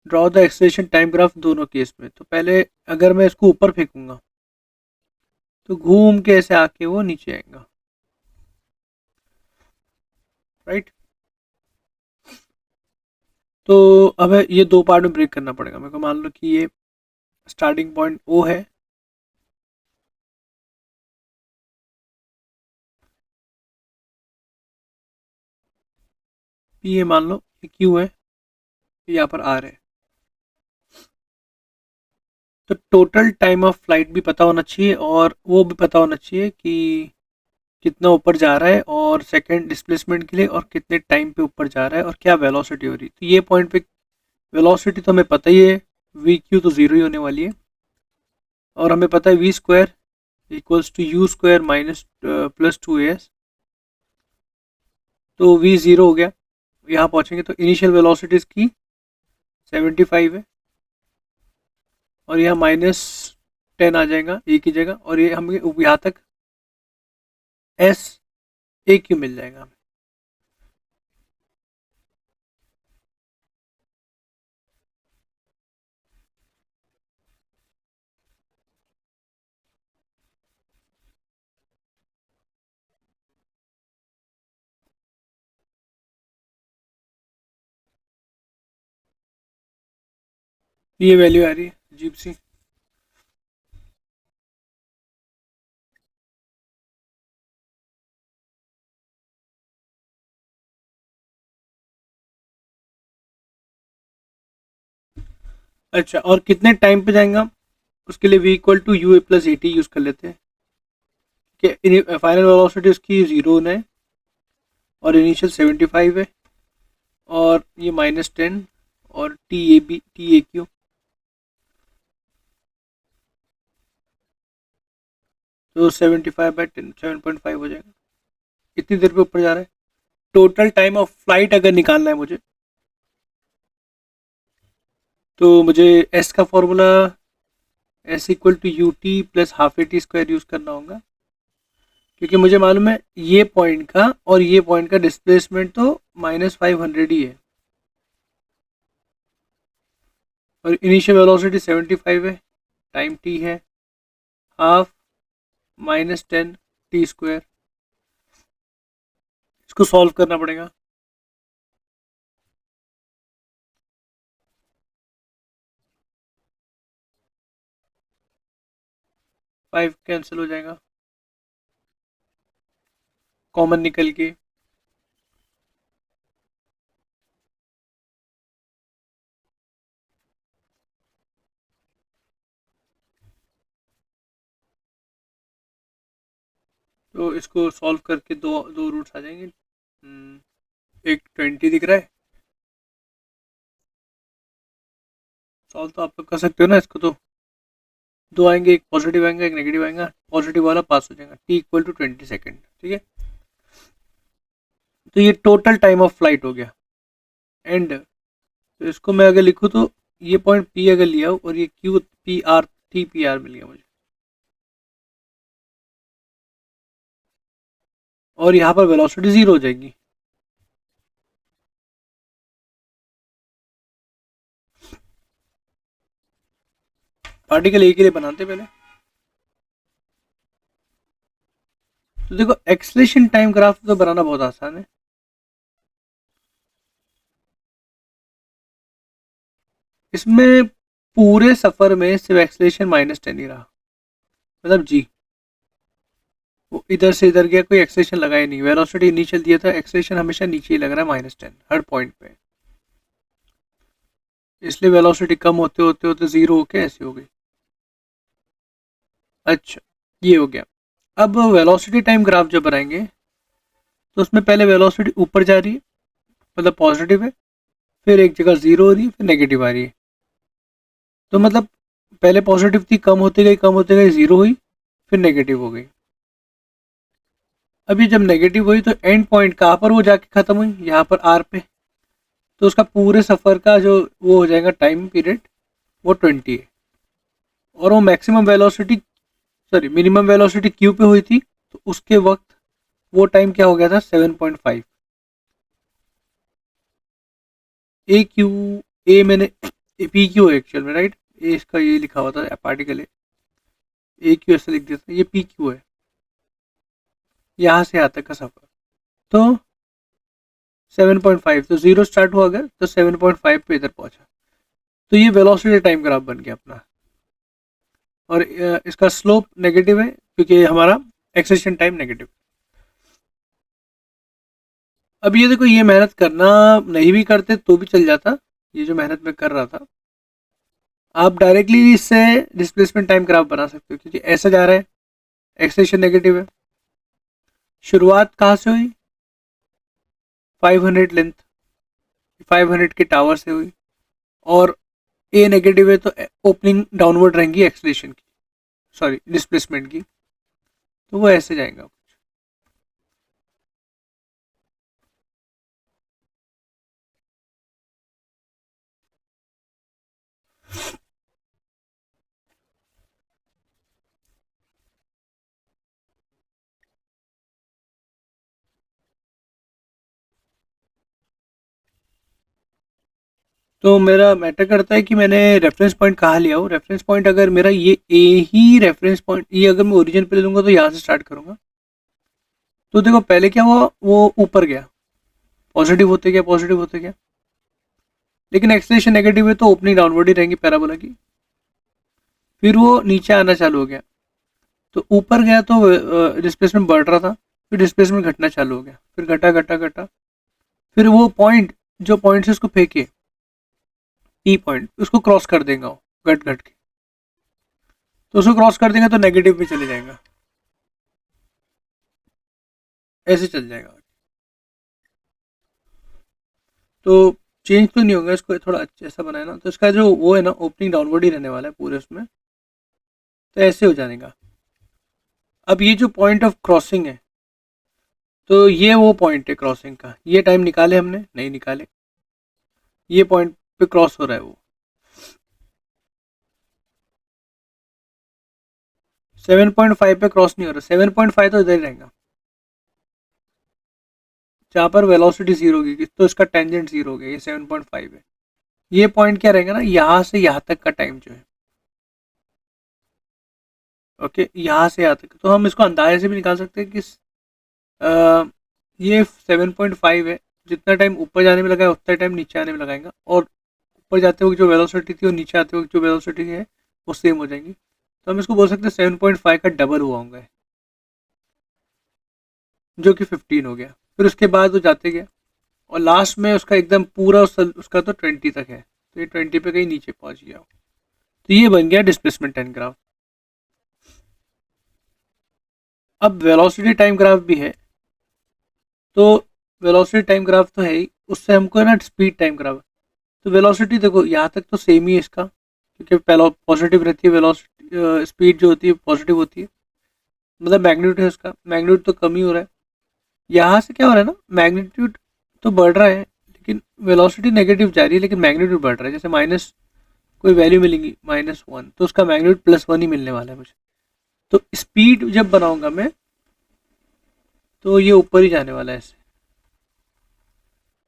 Draw the acceleration time graph दोनों केस में, तो पहले अगर मैं इसको ऊपर फेंकूंगा तो घूम के ऐसे आके वो नीचे आएगा, राइट। तो अब ये 2 पार्ट में ब्रेक करना पड़ेगा मेरे को, मान लो कि ये स्टार्टिंग पॉइंट ओ है, पी ये मान लो, ये क्यू है, यहाँ पर आर है, तो टोटल टाइम ऑफ फ्लाइट भी पता होना चाहिए और वो भी पता होना चाहिए कि कितना ऊपर जा रहा है और सेकंड डिस्प्लेसमेंट के लिए और कितने टाइम पे ऊपर जा रहा है और क्या वेलोसिटी हो रही है। तो ये पॉइंट पे वेलोसिटी तो हमें पता ही है, वी क्यू तो 0 ही होने वाली है, और हमें पता है V square equals to U square minus plus 2as, तो वी 0 हो गया। यहाँ पहुँचेंगे तो इनिशियल वेलोसिटीज की 75 है, और यहाँ -10 आ जाएगा ए की जगह, और ये हमें यहाँ तक एस ए क्यू मिल जाएगा हमें। ये वैल्यू आ रही है अजीब सी, अच्छा, और कितने टाइम पे जाएंगे उसके लिए v equal to U A plus A T use कर लेते हैं कि फाइनल वेलोसिटी उसकी 0 है और इनिशियल 75 है, और ये -10 और टी ए क्यू, तो 75/10 7.5 हो जाएगा, इतनी देर पे ऊपर जा रहा है। टोटल टाइम ऑफ फ्लाइट अगर निकालना है मुझे, तो मुझे एस का formula S equal to U T plus half A T square use करना होगा, क्योंकि मुझे मालूम है ये पॉइंट का और ये पॉइंट का डिस्प्लेसमेंट तो -500 ही है, और इनिशियल वेलोसिटी 75 है, टाइम टी है, हाफ -10 टी स्क्वायर, इसको सॉल्व करना पड़ेगा। फाइव कैंसिल हो जाएगा कॉमन निकल के, तो इसको सॉल्व करके दो दो रूट्स आ जाएंगे। एक 20 दिख रहा है, सॉल्व तो आप लोग कर सकते हो ना इसको, तो दो आएंगे, एक पॉजिटिव आएंगे एक नेगेटिव आएगा, पॉजिटिव वाला पास हो जाएगा, टी इक्वल टू 20 सेकेंड, ठीक है। तो ये टोटल टाइम ऑफ फ्लाइट हो गया एंड, तो इसको मैं अगर लिखूँ तो ये पॉइंट पी अगर लिया हो और ये Q P R T P R मिल गया मुझे, और यहाँ पर वेलोसिटी जीरो हो जाएगी। पार्टिकल ए के लिए बनाते पहले। तो देखो एक्सलेशन टाइम ग्राफ तो बनाना बहुत आसान है। इसमें पूरे सफर में सिर्फ एक्सलेशन -10 ही रहा, मतलब जी, वो इधर से इधर गया, कोई एक्सलेशन लगा ही नहीं। वेलोसिटी इनिशियल दिया था, एक्सलेशन हमेशा नीचे ही लग रहा है -10 हर पॉइंट पे, इसलिए वेलोसिटी कम होते होते होते जीरो होके ऐसे हो गई। अच्छा, ये हो गया। अब वेलोसिटी टाइम ग्राफ जब बनाएंगे तो उसमें पहले वेलोसिटी ऊपर जा रही है, मतलब पॉजिटिव है, फिर एक जगह जीरो हो रही है, फिर नेगेटिव आ रही है। तो मतलब पहले पॉजिटिव थी, कम होती गई कम होती गई, जीरो हुई, फिर नेगेटिव हो गई। अभी जब नेगेटिव हुई तो एंड पॉइंट कहाँ पर वो जाके खत्म हुई, यहाँ पर आर पे। तो उसका पूरे सफ़र का जो वो हो जाएगा टाइम पीरियड, वो 20 है। और वो maximum velocity, sorry minimum velocity Q पे हुई थी, तो उसके वक्त वो टाइम क्या हो गया था, 7.5। ए क्यू, ए मैंने पी क्यू है एक्चुअल में, राइट, ए इसका ये लिखा हुआ था पार्टिकल है, ए क्यू ऐसे लिख दिया था, ये पी क्यू है, यहाँ से यहाँ तक का सफ़र। तो 7.5, तो जीरो स्टार्ट हुआ अगर तो 7.5 पे इधर पहुंचा। तो ये वेलोसिटी टाइम ग्राफ बन गया अपना, और इसका स्लोप नेगेटिव है क्योंकि हमारा एक्सेशन टाइम नेगेटिव। अब ये देखो, ये मेहनत करना नहीं भी करते तो भी चल जाता, ये जो मेहनत मैं कर रहा था, आप डायरेक्टली इससे डिस्प्लेसमेंट टाइम ग्राफ बना सकते हो, क्योंकि ऐसा जा रहा है, एक्सेशन नेगेटिव है। शुरुआत कहाँ से हुई, 500 लेंथ, 500 के टावर से हुई, और ए नेगेटिव है तो ओपनिंग डाउनवर्ड रहेंगी एक्सलेशन की, सॉरी डिस्प्लेसमेंट की, तो वो ऐसे जाएगा। तो मेरा मैटर करता है कि मैंने रेफरेंस पॉइंट कहाँ लिया हो। रेफरेंस पॉइंट अगर मेरा ये ए ही रेफरेंस पॉइंट, ये अगर मैं ओरिजिन पे ले लूँगा तो यहाँ से स्टार्ट करूँगा। तो देखो पहले क्या हुआ, वो ऊपर गया, पॉजिटिव होते गया पॉजिटिव होते गया, लेकिन एक्सलेशन नेगेटिव है तो ओपनिंग डाउनवर्ड ही रहेंगी पैराबोला की। फिर वो नीचे आना चालू हो गया, तो ऊपर गया तो डिस्प्लेसमेंट बढ़ रहा था, फिर डिस्प्लेसमेंट घटना चालू हो गया, फिर घटा घटा घटा, फिर वो पॉइंट, जो पॉइंट से उसको फेंके ई पॉइंट, उसको क्रॉस कर देगा वो घट घट के, तो उसको क्रॉस कर देंगे तो नेगेटिव में चले जाएगा, ऐसे चल जाएगा। तो चेंज तो नहीं होगा, इसको थोड़ा अच्छा ऐसा बनाया ना, तो इसका जो वो है ना, ओपनिंग डाउनवर्ड ही रहने वाला है पूरे उसमें, तो ऐसे हो जाएगा। अब ये जो पॉइंट ऑफ क्रॉसिंग है, तो ये वो पॉइंट है क्रॉसिंग का, ये टाइम निकाले हमने नहीं निकाले, ये पॉइंट पे क्रॉस हो रहा है वो 7.5 पे क्रॉस नहीं हो रहा, 7.5 तो इधर ही रहेगा जहाँ पर वेलोसिटी जीरो होगी, तो इसका टेंजेंट जीरो हो गया, ये 7.5 है। ये पॉइंट क्या रहेगा ना, यहाँ से यहाँ तक का टाइम जो है, ओके, यहाँ से यहाँ तक, तो हम इसको अंदाजे से भी निकाल सकते हैं कि ये 7.5 है, जितना टाइम ऊपर जाने में लगा है उतना टाइम नीचे आने में लगाएगा, और ऊपर जाते वक्त जो वेलोसिटी थी और नीचे आते वक्त जो वेलोसिटी है वो सेम हो जाएंगी, तो हम इसको बोल सकते हैं 7.5 का डबल हुआ होगा, जो कि 15 हो गया। फिर उसके बाद वो जाते गया, और लास्ट में उसका एकदम पूरा उसका तो 20 तक है, तो ये 20 पे कहीं नीचे पहुंच गया, तो ये बन गया डिस्प्लेसमेंट टाइम ग्राफ। अब वेलोसिटी टाइम ग्राफ भी है, तो वेलोसिटी टाइम ग्राफ तो है ही, उससे हमको है ना स्पीड टाइम ग्राफ। तो वेलोसिटी देखो यहाँ तक तो सेम ही है इसका, क्योंकि पहला पॉजिटिव रहती है वेलोसिटी, स्पीड जो होती है पॉजिटिव होती है, मतलब मैग्नीट्यूड है उसका, मैग्नीट्यूड तो कम ही हो रहा है, यहाँ से क्या हो रहा है ना, मैग्नीट्यूड तो बढ़ रहा है लेकिन वेलोसिटी नेगेटिव जा रही है, लेकिन मैग्नीट्यूड बढ़ रहा है। जैसे माइनस कोई वैल्यू मिलेगी -1, तो उसका मैग्नीट्यूड +1 ही मिलने वाला है मुझे। तो स्पीड जब बनाऊंगा मैं तो ये ऊपर ही जाने वाला है ऐसे,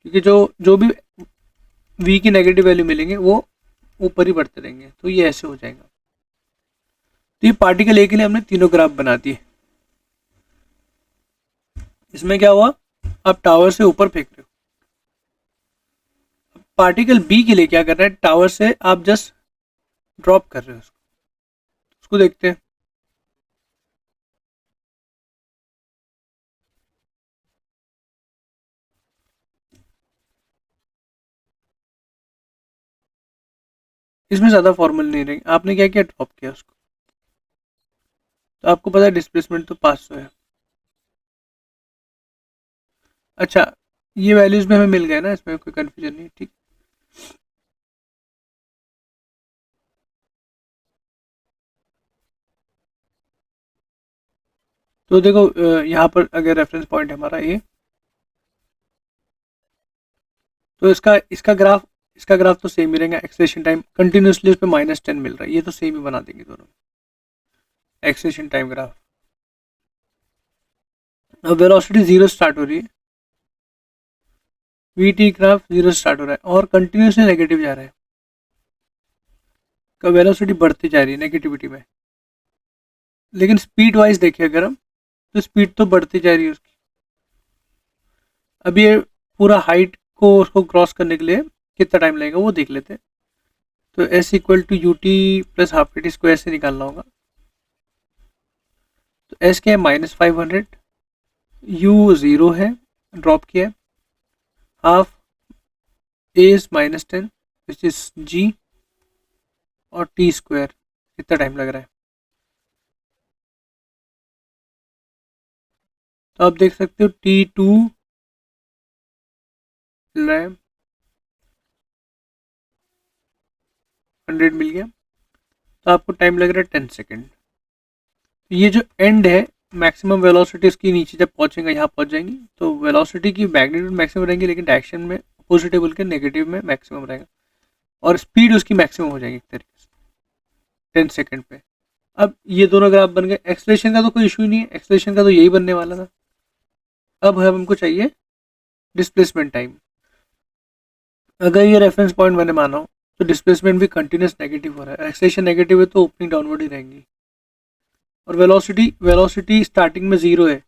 क्योंकि जो जो भी v की नेगेटिव वैल्यू मिलेंगे वो ऊपर ही बढ़ते रहेंगे, तो ये ऐसे हो जाएगा। तो ये पार्टिकल ए के लिए हमने तीनों ग्राफ बना दिए। इसमें क्या हुआ, आप टावर से ऊपर फेंक रहे हो। पार्टिकल बी के लिए क्या करना है, टावर से आप जस्ट ड्रॉप कर रहे हो उसको। उसको देखते हैं। इसमें ज़्यादा फॉर्मूल नहीं रहेंगे। आपने क्या किया, ड्रॉप किया उसको, तो आपको पता है डिस्प्लेसमेंट तो 500 है। अच्छा, ये वैल्यूज में हमें मिल गए ना, इसमें कोई कंफ्यूजन नहीं, ठीक। तो देखो यहाँ पर अगर रेफरेंस पॉइंट है हमारा ये, तो इसका ग्राफ तो सेम ही रहेगा। एक्सेलेरेशन टाइम कंटिन्यूसली उस पर -10 मिल रहा है, ये तो सेम ही बना देंगे दोनों। एक्सेलेरेशन टाइम ग्राफ, अब वेलोसिटी 0 स्टार्ट हो रही है, वी ग्राफ 0 स्टार्ट हो रहा है और कंटिन्यूसली नेगेटिव जा रहा है। का वेलोसिटी बढ़ती जा रही है नेगेटिविटी में, लेकिन स्पीड वाइज देखिए अगर हम, तो स्पीड तो बढ़ती जा रही है उसकी। अब ये पूरा हाइट को उसको क्रॉस करने के लिए कितना टाइम लगेगा वो देख लेते हैं। तो S equal to U T plus half T इसको ऐसे निकालना होगा। तो एस क्या है, -500, यू 0 है, ड्रॉप किया है, half A is -10 which is G, और टी स्क्वायर कितना टाइम लग रहा है। तो आप देख सकते हो T2 मिल रहा है, 100 मिल गया, तो आपको टाइम लग रहा है 10 सेकेंड। तो ये जो एंड है, मैक्सिमम वेलोसिटी इसकी नीचे जब पहुंचेगा, यहाँ पहुंच जाएंगी, तो वेलोसिटी की मैग्नीट्यूड मैक्सिमम रहेंगी, लेकिन डायरेक्शन में पॉजिटिव के नेगेटिव में मैक्सिमम रहेगा, और स्पीड उसकी मैक्सिमम हो जाएगी एक तरीके से 10 सेकेंड पे। अब ये दोनों ग्राफ बन गए। एक्सलेशन का तो कोई इशू ही नहीं है, एक्सलेशन का तो यही बनने वाला था। अब हमको चाहिए डिस्प्लेसमेंट टाइम। अगर ये रेफरेंस पॉइंट मैंने माना हो, तो डिस्प्लेसमेंट भी कंटिन्यूस नेगेटिव हो रहा है। एक्सलेशन नेगेटिव है तो ओपनिंग डाउनवर्ड ही रहेंगी, और वेलोसिटी स्टार्टिंग में 0 है,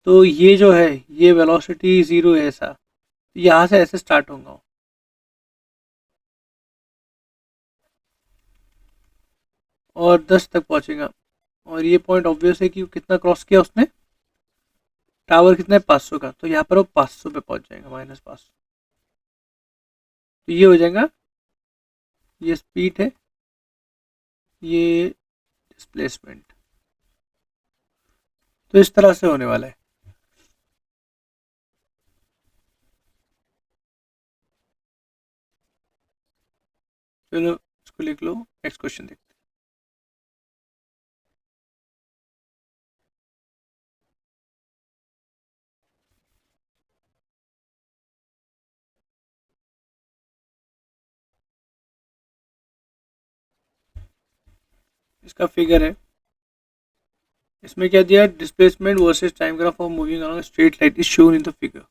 तो ये जो है ये वेलोसिटी 0 है ऐसा, तो यहाँ से ऐसे स्टार्ट होगा और 10 तक पहुँचेगा। और ये पॉइंट ऑब्वियस है कि कितना क्रॉस किया उसने, टावर कितना है 500 का, तो यहाँ पर वो 500 पे पहुँच जाएगा, -500। तो ये हो जाएगा, ये स्पीड है, ये डिस्प्लेसमेंट, तो इस तरह से होने वाला है। चलो इसको लिख लो, नेक्स्ट क्वेश्चन देखते हैं। इसका फिगर है, इसमें क्या दिया, displacement versus time graph of moving along straight line is shown in the figure.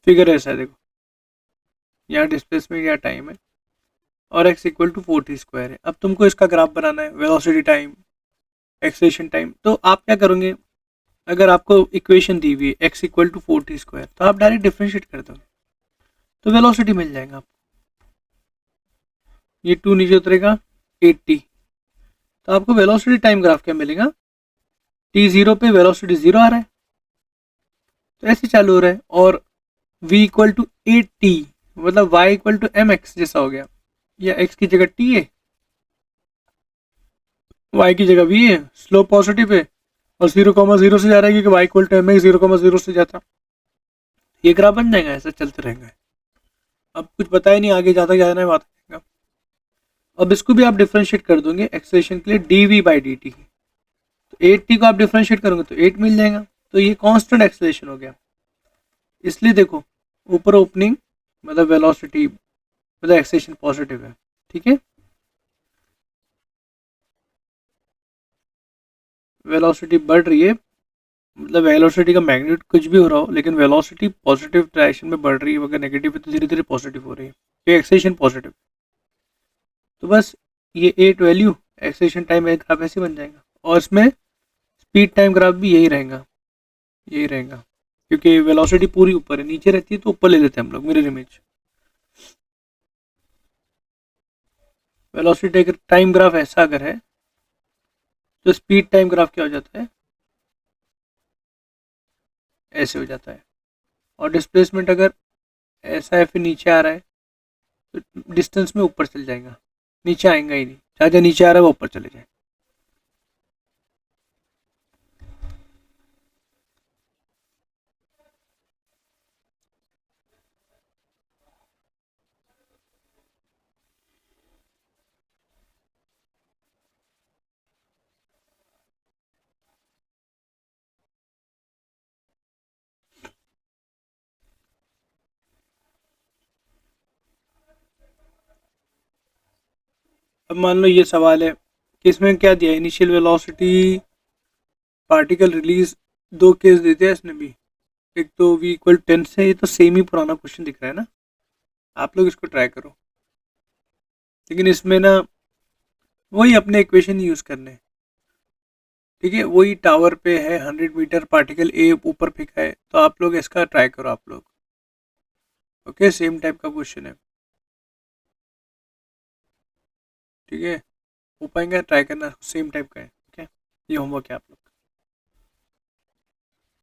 Figure ऐसा है देखो, यहाँ डिस्प्लेसमेंट या टाइम है और x इक्वल टू 4t² है। अब तुमको इसका ग्राफ बनाना है, वेलोसिटी टाइम, एक्सेलेरेशन टाइम। तो आप क्या करोगे, अगर आपको इक्वेशन दी हुई है x इक्वल टू 4t², तो आप डायरेक्ट डिफरेंशिएट कर दोगे, तो वेलोसिटी मिल जाएगा आपको। ये 2 नीचे उतरेगा, 8t, तो आपको वेलोसिटी टाइम ग्राफ क्या मिलेगा, t0 पे वेलोसिटी 0 आ रहा है, तो ऐसे चालू हो रहा है, और v इक्वल टू 8t, मतलब y इक्वल टू mx जैसा हो गया, या x की जगह t है, y की जगह v है, स्लोप पॉजिटिव है, और 0,0 से जा रहा है क्योंकि y इक्वल टू mx 0,0 से जाता, ये ग्राफ बन जाएगा, ऐसा चलते रहेंगे। अब कुछ पता ही नहीं, आगे जाता क्या है बात करेंगे। अब इसको भी आप डिफरेंशिएट कर दोगे एक्सेलरेशन के लिए dv/dt, तो 8t को आप डिफरेंशिएट करोगे तो 8 मिल जाएगा, तो ये कांस्टेंट एक्सेलरेशन हो गया। इसलिए देखो ऊपर ओपनिंग मतलब वेलोसिटी मतलब एक्सेलरेशन पॉजिटिव है, ठीक है। वेलोसिटी बढ़ रही है, मतलब वेलोसिटी का मैग्नीट्यूड कुछ भी हो रहा हो, लेकिन वेलोसिटी पॉजिटिव डायरेक्शन में बढ़ रही है, अगर नेगेटिव है तो धीरे धीरे पॉजिटिव हो रही है, ये एक्सेलरेशन पॉजिटिव। तो बस ये 8 वैल्यू एक्सेलरेशन टाइम ग्राफ ऐसे बन जाएगा, और इसमें स्पीड टाइम ग्राफ भी यही रहेगा, क्योंकि वेलोसिटी पूरी ऊपर है, नीचे रहती है तो ऊपर ले लेते हैं हम लोग mirror image. Velocity time graph ऐसा अगर है तो स्पीड टाइम ग्राफ क्या हो जाता है, ऐसे हो जाता है। और डिस्प्लेसमेंट अगर ऐसा है फिर नीचे आ रहा है तो डिस्टेंस में ऊपर चल जाएगा, नीचे आएगा ही नहीं, जहाँ जहाँ नीचे आ रहा है वो ऊपर चले जाए। अब मान लो ये सवाल है कि इसमें क्या दिया, इनिशियल वेलोसिटी पार्टिकल रिलीज, दो केस देते हैं इसने भी, एक तो v = 10 से, ये तो सेम ही पुराना क्वेश्चन दिख रहा है ना, आप लोग इसको ट्राई करो, लेकिन इसमें ना वही अपने इक्वेशन यूज करने, ठीक है। वही टावर पे है 100 मीटर, पार्टिकल ए ऊपर फेंका है, तो आप लोग इसका ट्राई करो आप लोग, ओके। सेम टाइप का क्वेश्चन है, ठीक है, हो पाएंगे, ट्राई करना, सेम टाइप का है, ठीक है। ये होमवर्क है आप लोग।